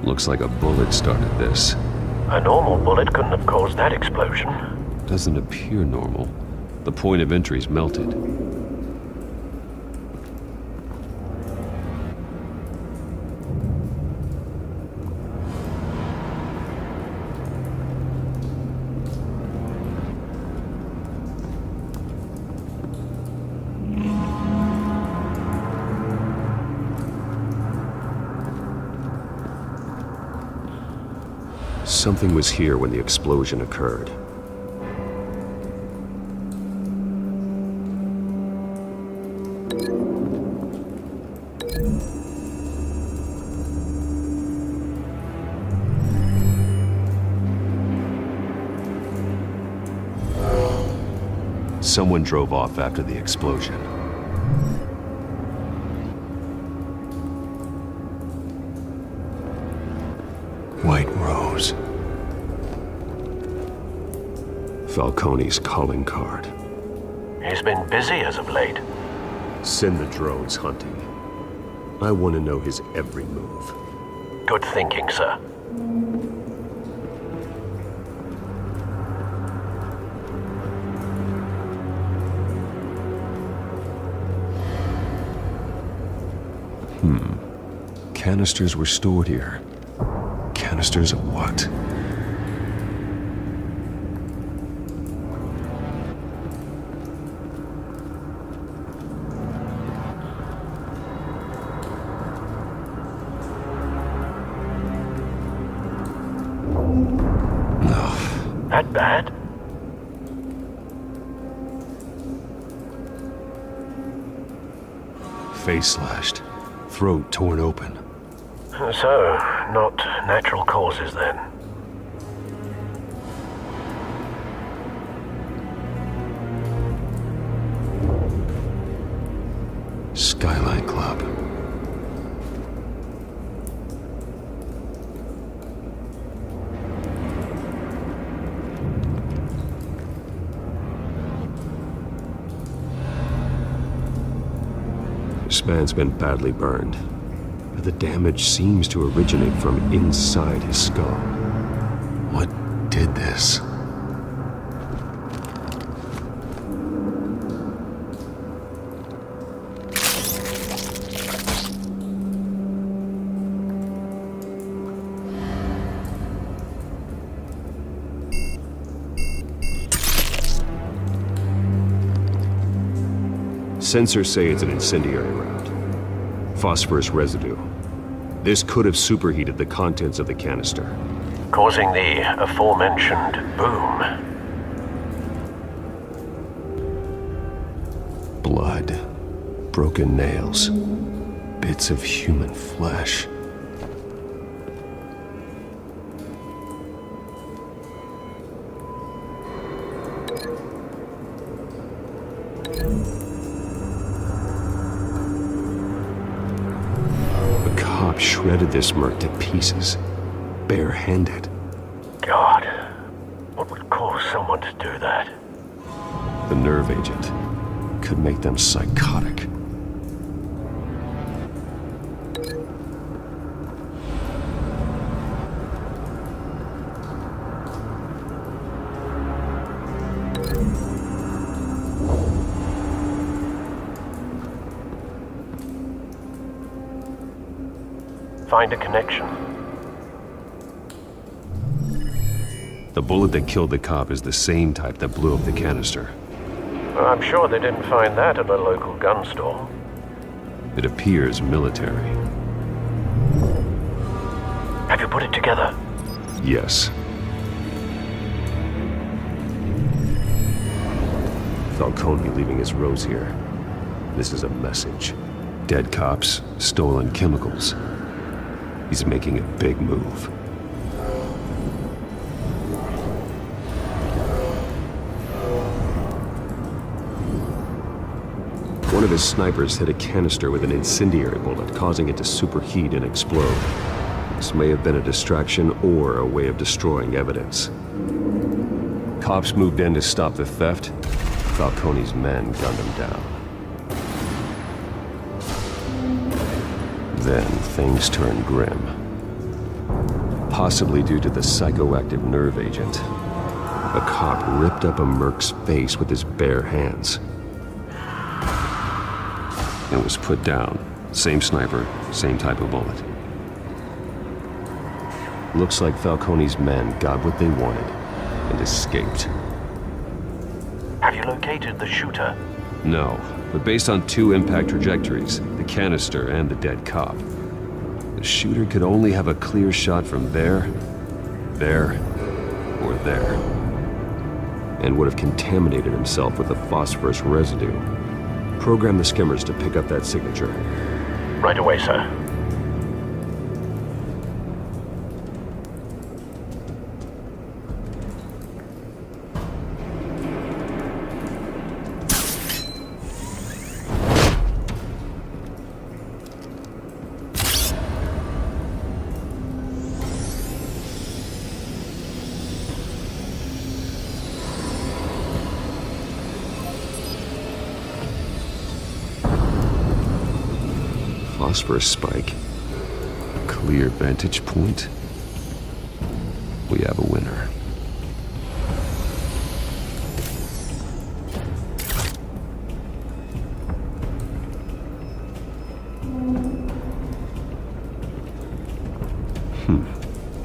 Looks like a bullet started this. A normal bullet couldn't have caused that explosion. Doesn't appear normal. The point of entry's melted. Something was here when the explosion occurred. Someone drove off after the explosion. White Rose. Falcone's calling card. He's been busy as of late. Send the drones hunting. I want to know his every move. Good thinking, sir. Canisters were stored here. Canisters of what? That bad? Face slashed. Throat torn open. So, not natural causes then. Skyline Club. This man's been badly burned. But the damage seems to originate from inside his skull. What did this? Sensors say it's an incendiary round. Phosphorus residue. This could have superheated the contents of the canister, causing the aforementioned boom. Blood, broken nails, bits of human flesh. Shredded this merc to pieces, bare-handed. God, what would cause someone to do that? The nerve agent could make them psychotic. Find a connection. The bullet that killed the cop is the same type that blew up the canister. I'm sure they didn't find that at a local gun store. It appears military. Have you put it together? Yes. Falcone leaving his rose here. This is a message. Dead cops, stolen chemicals. He's making a big move. One of his snipers hit a canister with an incendiary bullet, causing it to superheat and explode. This may have been a distraction or a way of destroying evidence. Cops moved in to stop the theft. Falcone's men gunned him down. Then things turned grim. Possibly due to the psychoactive nerve agent. A cop ripped up a merc's face with his bare hands. And was put down. Same sniper, same type of bullet. Looks like Falcone's men got what they wanted and escaped. Have you located the shooter? No, but based on two impact trajectories, the canister and the dead cop, the shooter could only have a clear shot from there, or there, and would have contaminated himself with the phosphorus residue. Program the skimmers to pick up that signature. Right away, sir. phosphorus spike. A clear vantage point. We have a winner.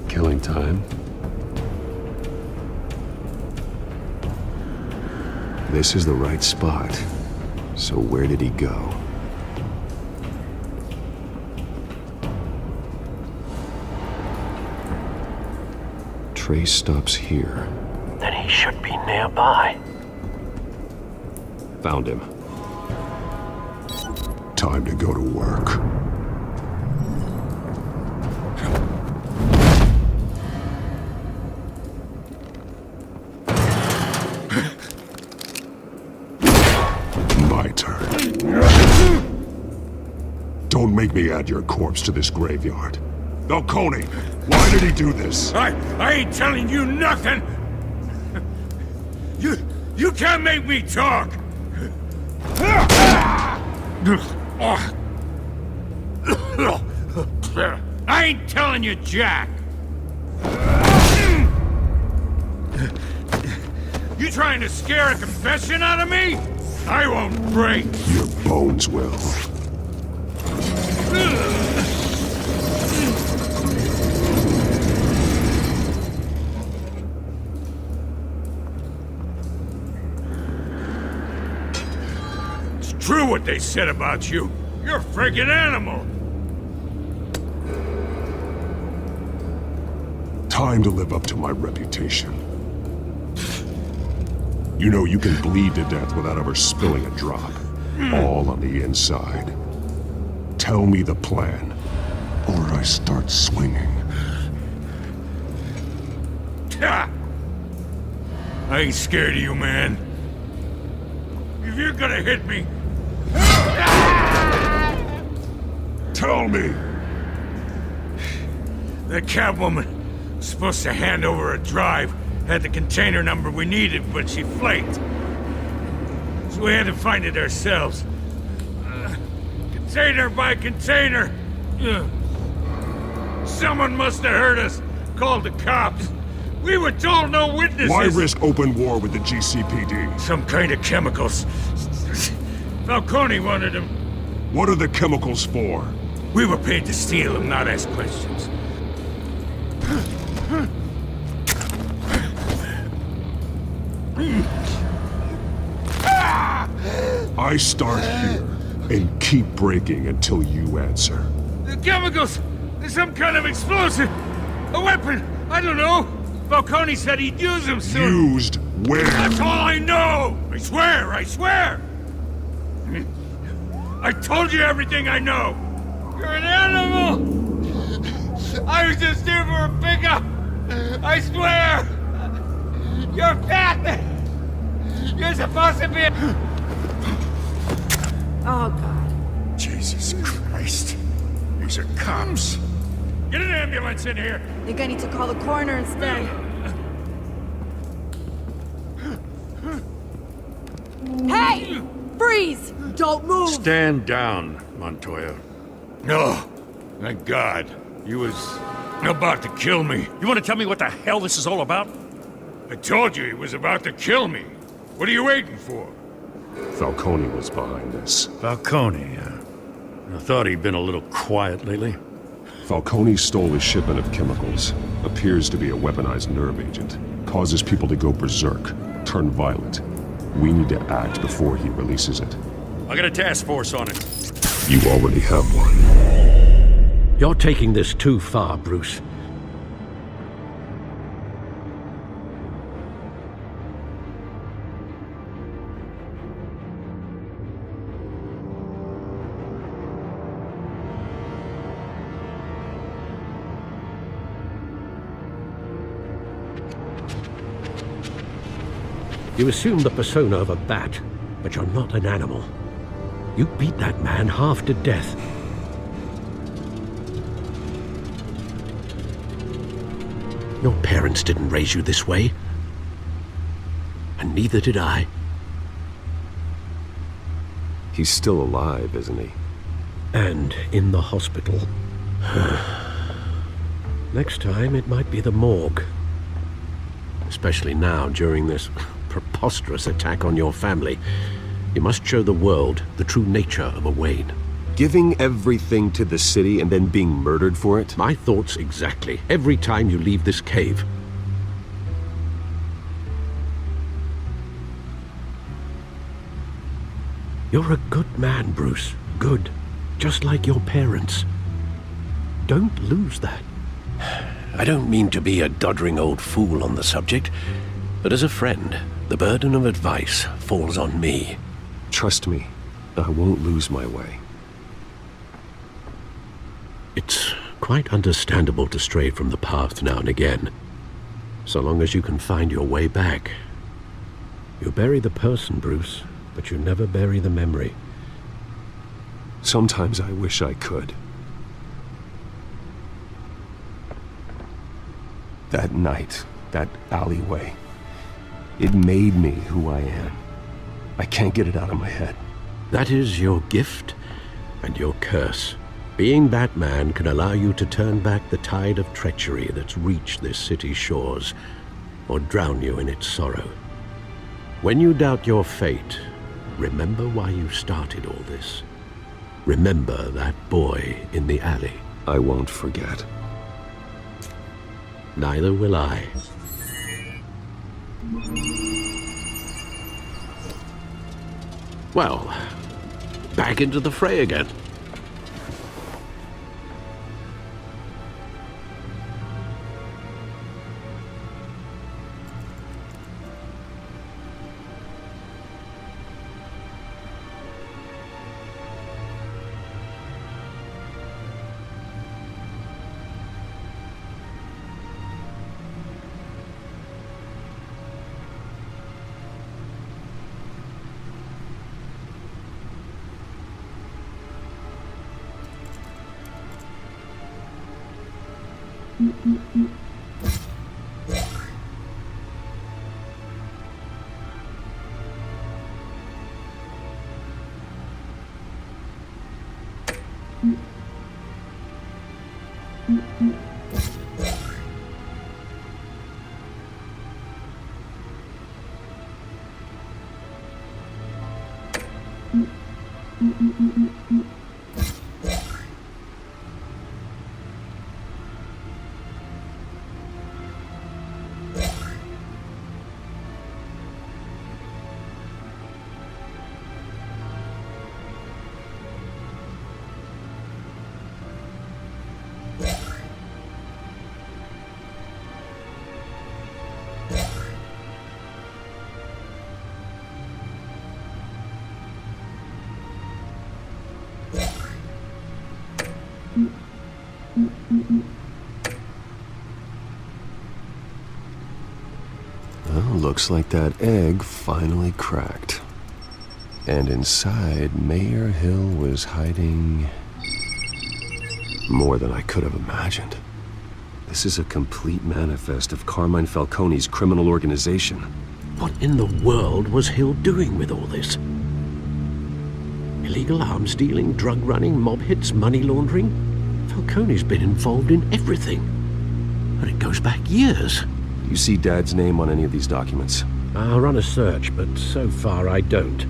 Killing time. This is the right spot. So where did he go? Trace stops here. Then he should be nearby. Found him. Time to go to work. My turn. Don't make me add your corpse to this graveyard. Falcone, why did he do this? I ain't telling you nothing! You can't make me talk! I ain't telling you jack! You trying to scare a confession out of me? I won't break! Your bones will. It's true what they said about you. You're a friggin' animal! Time to live up to my reputation. You know you can bleed to death without ever spilling a drop. All on the inside. Tell me the plan, or I start swinging. I ain't scared of you, man. If you're gonna hit me... Tell me! That Catwoman was supposed to hand over a drive. Had the container number we needed, but she flaked. So we had to find it ourselves. Container by container. Someone must have heard us. Called the cops. We were told no witnesses. Why risk open war with the GCPD? Some kind of chemicals. Falcone wanted them. What are the chemicals for? We were paid to steal them, not ask questions. I start here and keep breaking until you answer. The chemicals! There's some kind of explosive! A weapon! I don't know! Falcone said he'd use them soon! Used where? That's all I know! I swear! I swear! I told you everything I know! You're an animal! I was just here for a pickup! I swear! You're fat! You're supposed to be... Oh, God. Jesus Christ. These are cops. Get an ambulance in here! I think I need to call the coroner instead. Hey! Freeze! Don't move! Stand down, Montoya. No. Thank God. He was about to kill me. You want to tell me what the hell this is all about? I told you he was about to kill me. What are you waiting for? Falcone was behind this. Falcone, I thought he'd been a little quiet lately. Falcone stole a shipment of chemicals. Appears to be a weaponized nerve agent. Causes people to go berserk, turn violent. We need to act before he releases it. I got a task force on it. You already have one. You're taking this too far, Bruce. You assume the persona of a bat, but you're not an animal. You beat that man half to death. Your parents didn't raise you this way. And neither did I. He's still alive, isn't he? And in the hospital. Next time, it might be the morgue. Especially now, during this preposterous attack on your family. You must show the world the true nature of a Wayne. Giving everything to the city and then being murdered for it? My thoughts exactly. Every time you leave this cave. You're a good man, Bruce. Good. Just like your parents. Don't lose that. I don't mean to be a doddering old fool on the subject, but as a friend, the burden of advice falls on me. Trust me, I won't lose my way. It's quite understandable to stray from the path now and again, so long as you can find your way back. You bury the person, Bruce, but you never bury the memory. Sometimes I wish I could. That night, that alleyway, it made me who I am. I can't get it out of my head. That is your gift and your curse. Being Batman can allow you to turn back the tide of treachery that's reached this city's shores, or drown you in its sorrow. When you doubt your fate, remember why you started all this. Remember that boy in the alley. I won't forget. Neither will I. Well, back into the fray again. Well, looks like that egg finally cracked. And inside, Mayor Hill was hiding more than I could have imagined. This is a complete manifest of Carmine Falcone's criminal organization. What in the world was Hill doing with all this? Illegal arms dealing, drug running, mob hits, money laundering? Falcone's been involved in everything. And it goes back years. You see Dad's name on any of these documents? I'll run a search, but so far I don't.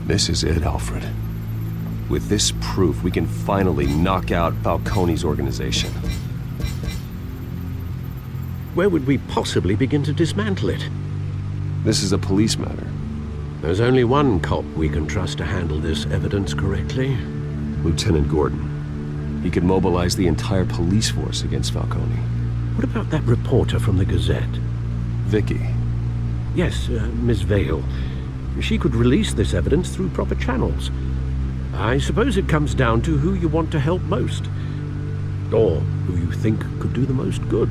This is it, Alfred. With this proof, we can finally knock out Falcone's organization. Where would we possibly begin to dismantle it? This is a police matter. There's only one cop we can trust to handle this evidence correctly. Lieutenant Gordon. He could mobilize the entire police force against Falcone. What about that reporter from the Gazette? Vicky. Yes, Miss Vale. She could release this evidence through proper channels. I suppose it comes down to who you want to help most. Or who you think could do the most good.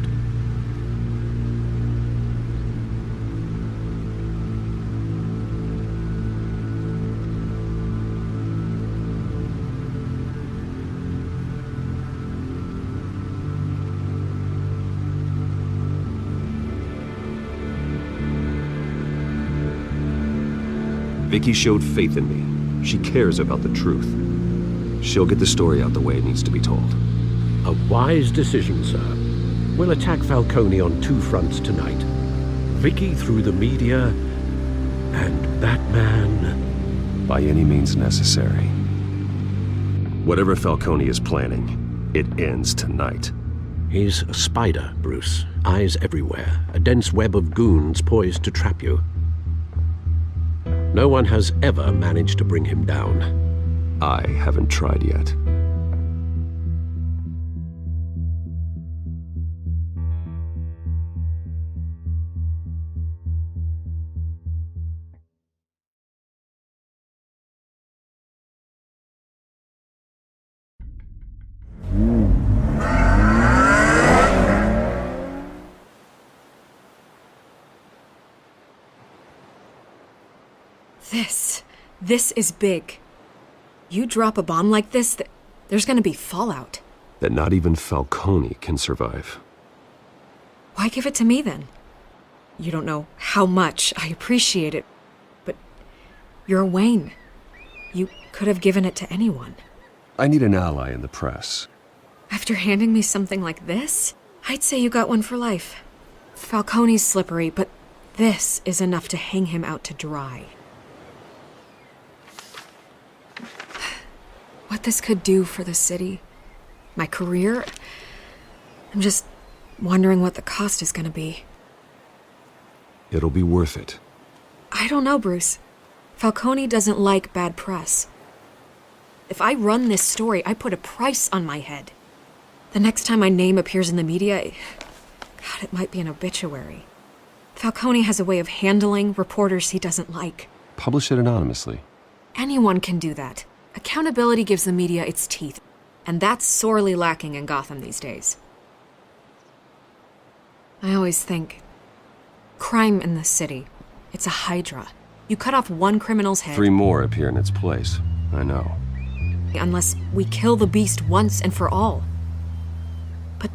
Vicky showed faith in me. She cares about the truth. She'll get the story out the way it needs to be told. A wise decision, sir. We'll attack Falcone on 2 fronts tonight. Vicky through the media, and Batman... by any means necessary. Whatever Falcone is planning, it ends tonight. He's a spider, Bruce. Eyes everywhere. A dense web of goons poised to trap you. No one has ever managed to bring him down. I haven't tried yet. This is big. You drop a bomb like this, there's gonna be fallout. That not even Falcone can survive. Why give it to me then? You don't know how much I appreciate it, but you're Wayne. You could have given it to anyone. I need an ally in the press. After handing me something like this, I'd say you got one for life. Falcone's slippery, but this is enough to hang him out to dry. What this could do for the city, my career, I'm just wondering what the cost is gonna be. It'll be worth it. I don't know, Bruce. Falcone doesn't like bad press. If I run this story, I put a price on my head. The next time my name appears in the media, God, it might be an obituary. Falcone has a way of handling reporters he doesn't like. Publish it anonymously. Anyone can do that. Accountability gives the media its teeth, and that's sorely lacking in Gotham these days. I always think, crime in the city, it's a hydra. You cut off one criminal's head... 3 more appear in its place. I know. Unless we kill the beast once and for all. But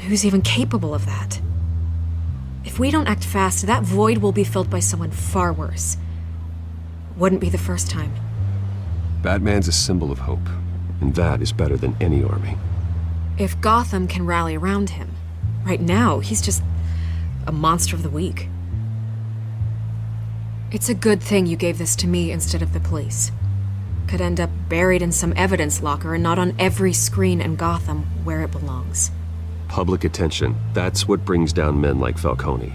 who's even capable of that? If we don't act fast, that void will be filled by someone far worse. Wouldn't be the first time. Batman's a symbol of hope, and that is better than any army. If Gotham can rally around him, right now he's just a monster of the week. It's a good thing you gave this to me instead of the police. Could end up buried in some evidence locker and not on every screen in Gotham where it belongs. Public attention, that's what brings down men like Falcone.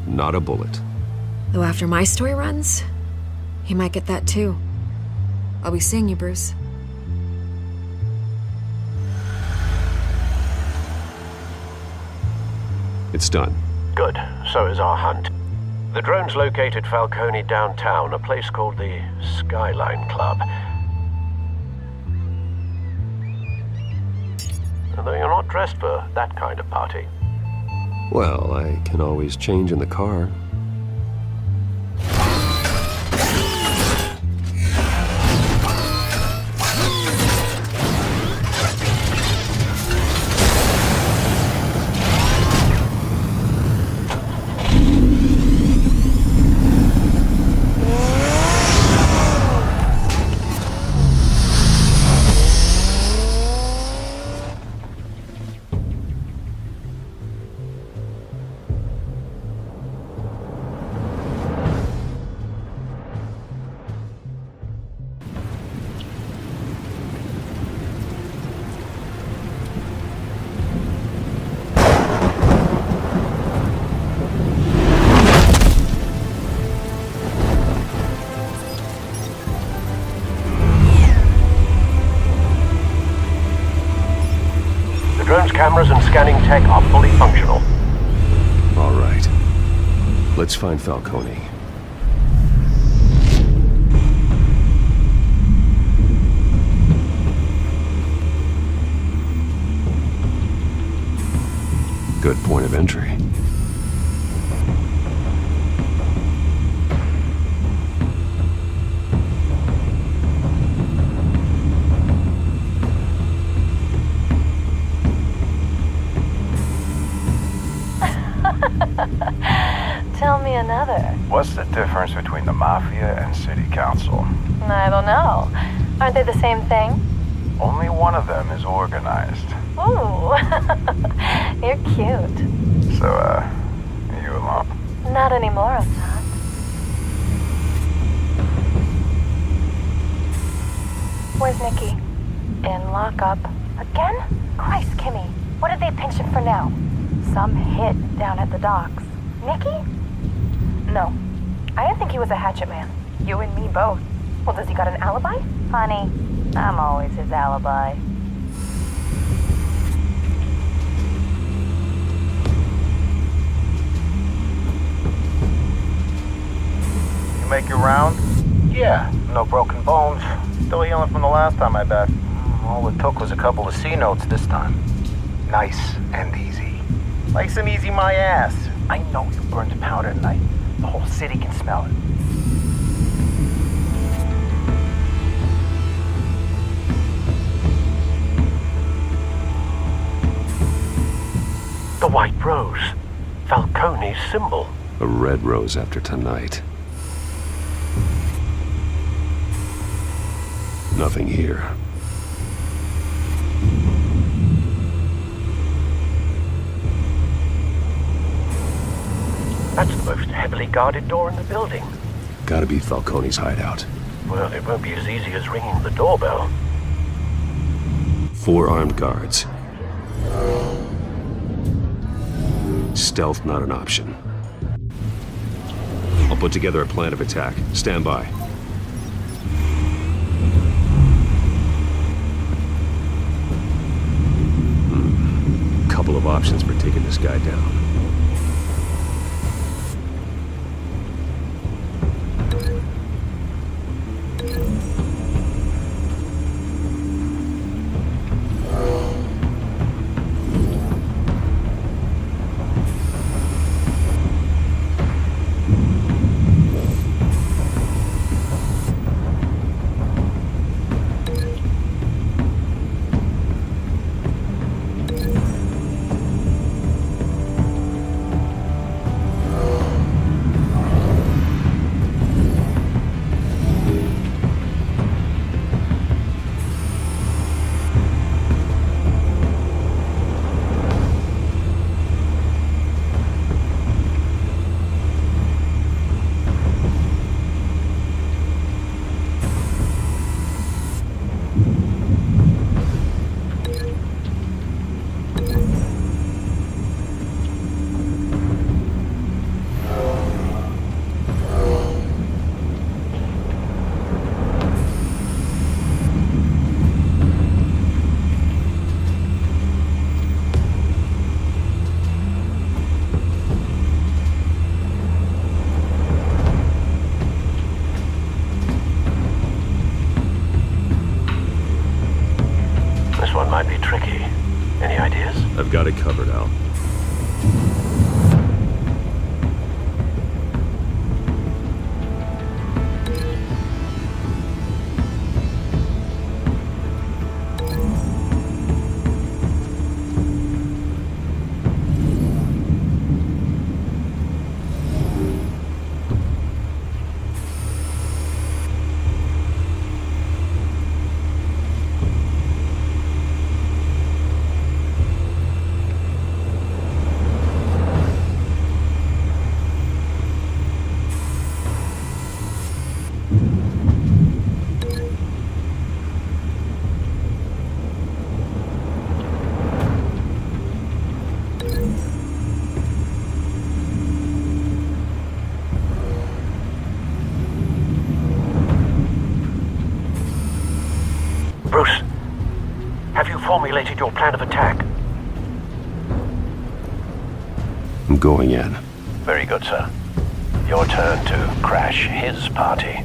Not a bullet. Though after my story runs, he might get that too. I'll be seeing you, Bruce. It's done. Good. So is our hunt. The drones located Falcone downtown, a place called the Skyline Club. Although you're not dressed for that kind of party. Well, I can always change in the car. Cameras and scanning tech are fully functional. All right. Let's find Falcone. Good point of entry. Tell me another. What's the difference between the Mafia and City Council? I don't know. Aren't they the same thing? Only one of them is organized. Ooh, you're cute. So, you alone? Not anymore, I'm not. Where's Nikki? In lockup. Again? Christ, Kimmy. What did they pinch him for now? Some hit down at the docks. Nikki? No. I didn't think he was a hatchet man. You and me both. Well, does he got an alibi? Honey, I'm always his alibi. You make your round? Yeah, no broken bones. Still healing from the last time I bet. All it took was a couple of C notes this time. Nice and easy. Nice and easy my ass. I know you burned powder tonight. The whole city can smell it. The white rose. Falcone's symbol. A red rose after tonight. Nothing here. That's the most heavily guarded door in the building. Gotta be Falcone's hideout. Well, it won't be as easy as ringing the doorbell. 4 armed guards. Stealth not an option. I'll put together a plan of attack. Stand by. Couple of options for taking this guy down. Might be tricky. Any ideas? I've got it covered, Al. Bruce, have you formulated your plan of attack? I'm going in. Very good, sir. Your turn to crash his party.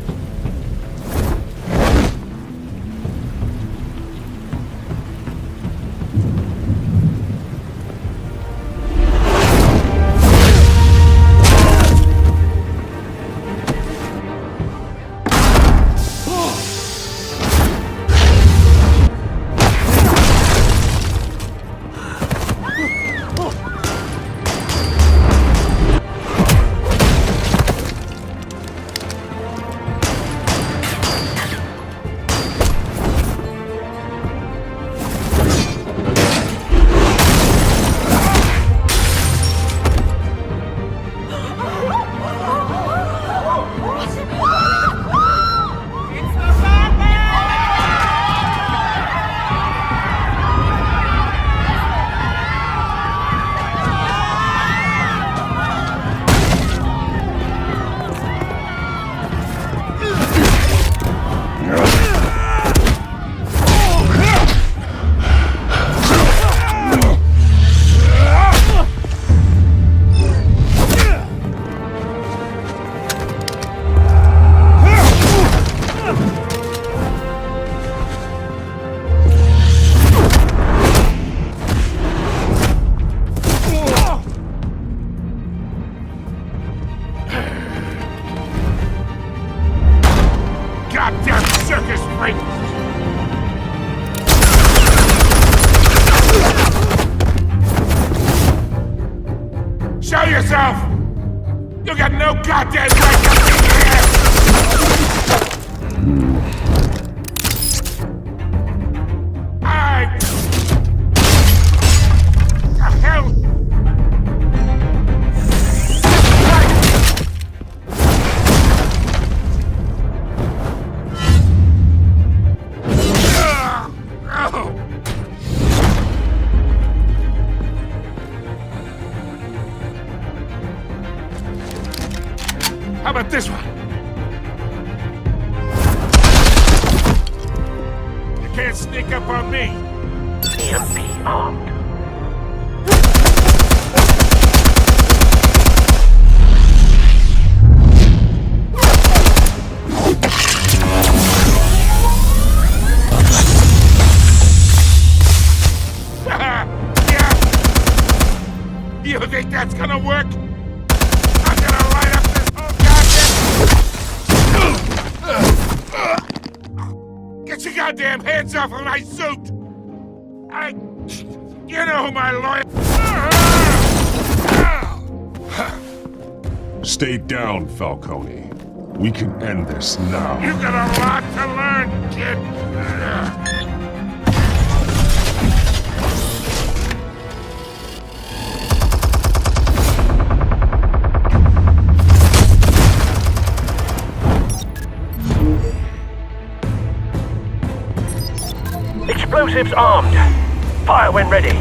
Wait. Show yourself! You got no goddamn right to be here! The hell? How about this one? You can't sneak up on me. EMP armed. Yeah. You think that's gonna work? Get your goddamn hands off of my suit! You know who my lawyer... Stay down, Falcone. We can end this now. You got a lot to learn, kid! Explosives armed. Fire when ready.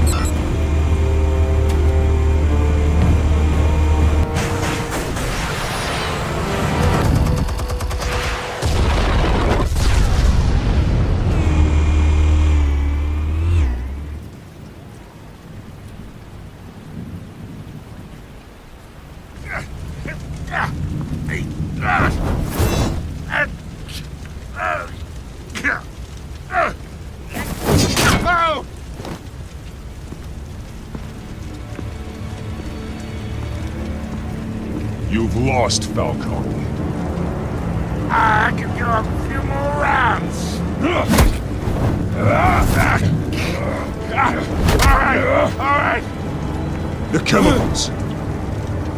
You've lost, Falcone. I can go a few more rounds. All right. The chemicals.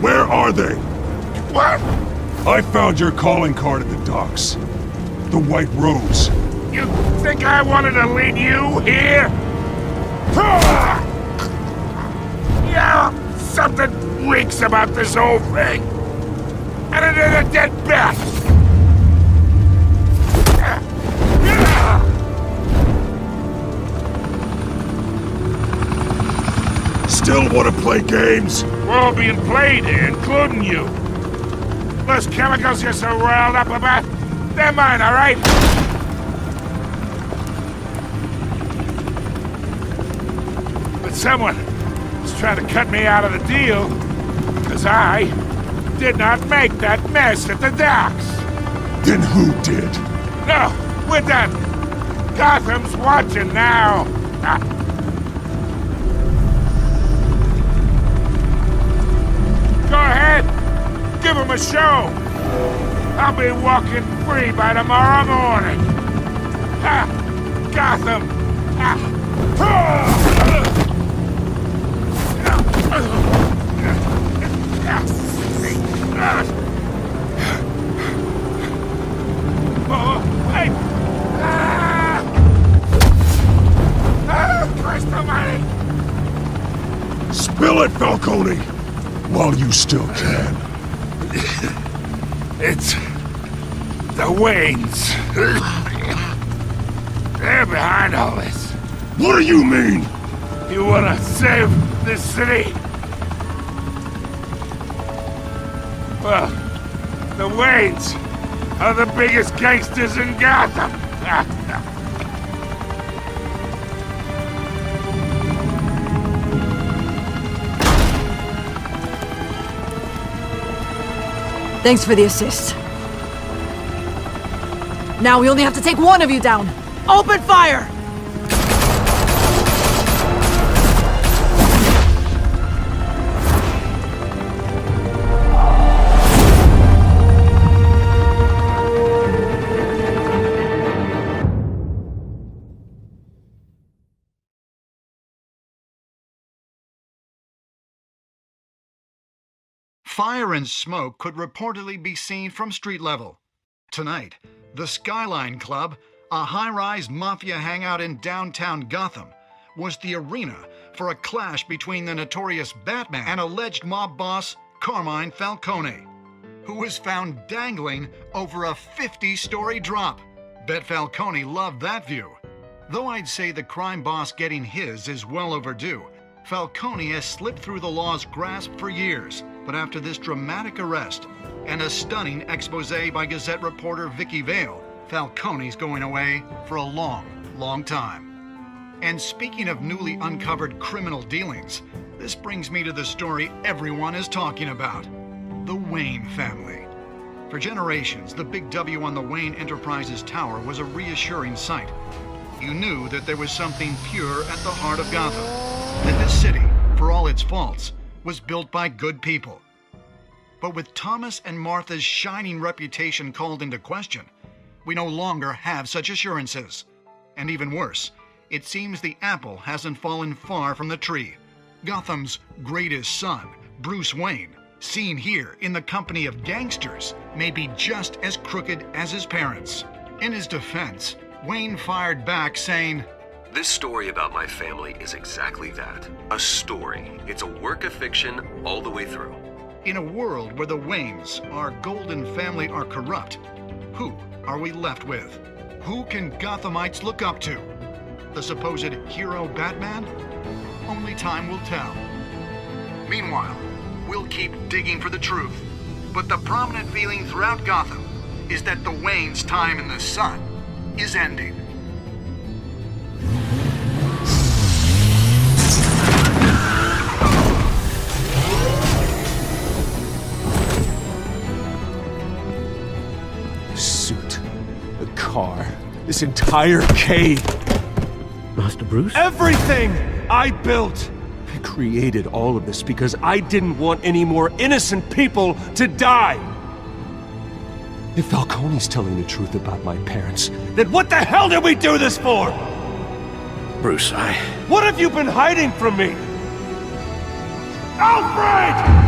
Where are they? What? I found your calling card at the docks. The White Rose. You think I wanted to lead you here? Yeah, something reeks about this whole thing. And it is a dead bat! Still want to play games? We're all being played here, including you. Those chemicals you're so riled up about, they're mine, all right? But someone is trying to cut me out of the deal, because I did not make that mess at the docks. Then who did? No, we're done. Gotham's watching now. Go ahead. Give him a show. I'll be walking free by tomorrow morning. Gotham. Oh, wait! Christ almighty! Spill it, Falcone! While you still can. It's... the Waynes. They're behind all this. What do you mean? You wanna save this city? Well, the Waynes are the biggest gangsters in Gotham. Thanks for the assist. Now we only have to take one of you down. Open fire! Fire and smoke could reportedly be seen from street level. Tonight, the Skyline Club, a high-rise mafia hangout in downtown Gotham, was the arena for a clash between the notorious Batman and alleged mob boss Carmine Falcone, who was found dangling over a 50-story drop. Bet Falcone loved that view. Though I'd say the crime boss getting his is well overdue, Falcone has slipped through the law's grasp for years. But after this dramatic arrest and a stunning expose by Gazette reporter Vicky Vale, Falcone's going away for a long, long time. And speaking of newly uncovered criminal dealings, this brings me to the story everyone is talking about: the Wayne family. For generations, the big W on the Wayne Enterprises tower was a reassuring sight. You knew that there was something pure at the heart of Gotham, that this city, for all its faults, was built by good people. But with Thomas and Martha's shining reputation called into question, we no longer have such assurances. And even worse, it seems the apple hasn't fallen far from the tree. Gotham's greatest son, Bruce Wayne, seen here in the company of gangsters, may be just as crooked as his parents. In his defense, Wayne fired back saying, "This story about my family is exactly that. A story. It's a work of fiction all the way through." In a world where the Waynes, our golden family, are corrupt, who are we left with? Who can Gothamites look up to? The supposed hero Batman? Only time will tell. Meanwhile, we'll keep digging for the truth. But the prominent feeling throughout Gotham is that the Waynes' time in the sun is ending. The suit, the car, this entire cave. Master Bruce? Everything I built! I created all of this because I didn't want any more innocent people to die! If Falcone's telling the truth about my parents, then what the hell did we do this for? Bruce, What have you been hiding from me? Alfred!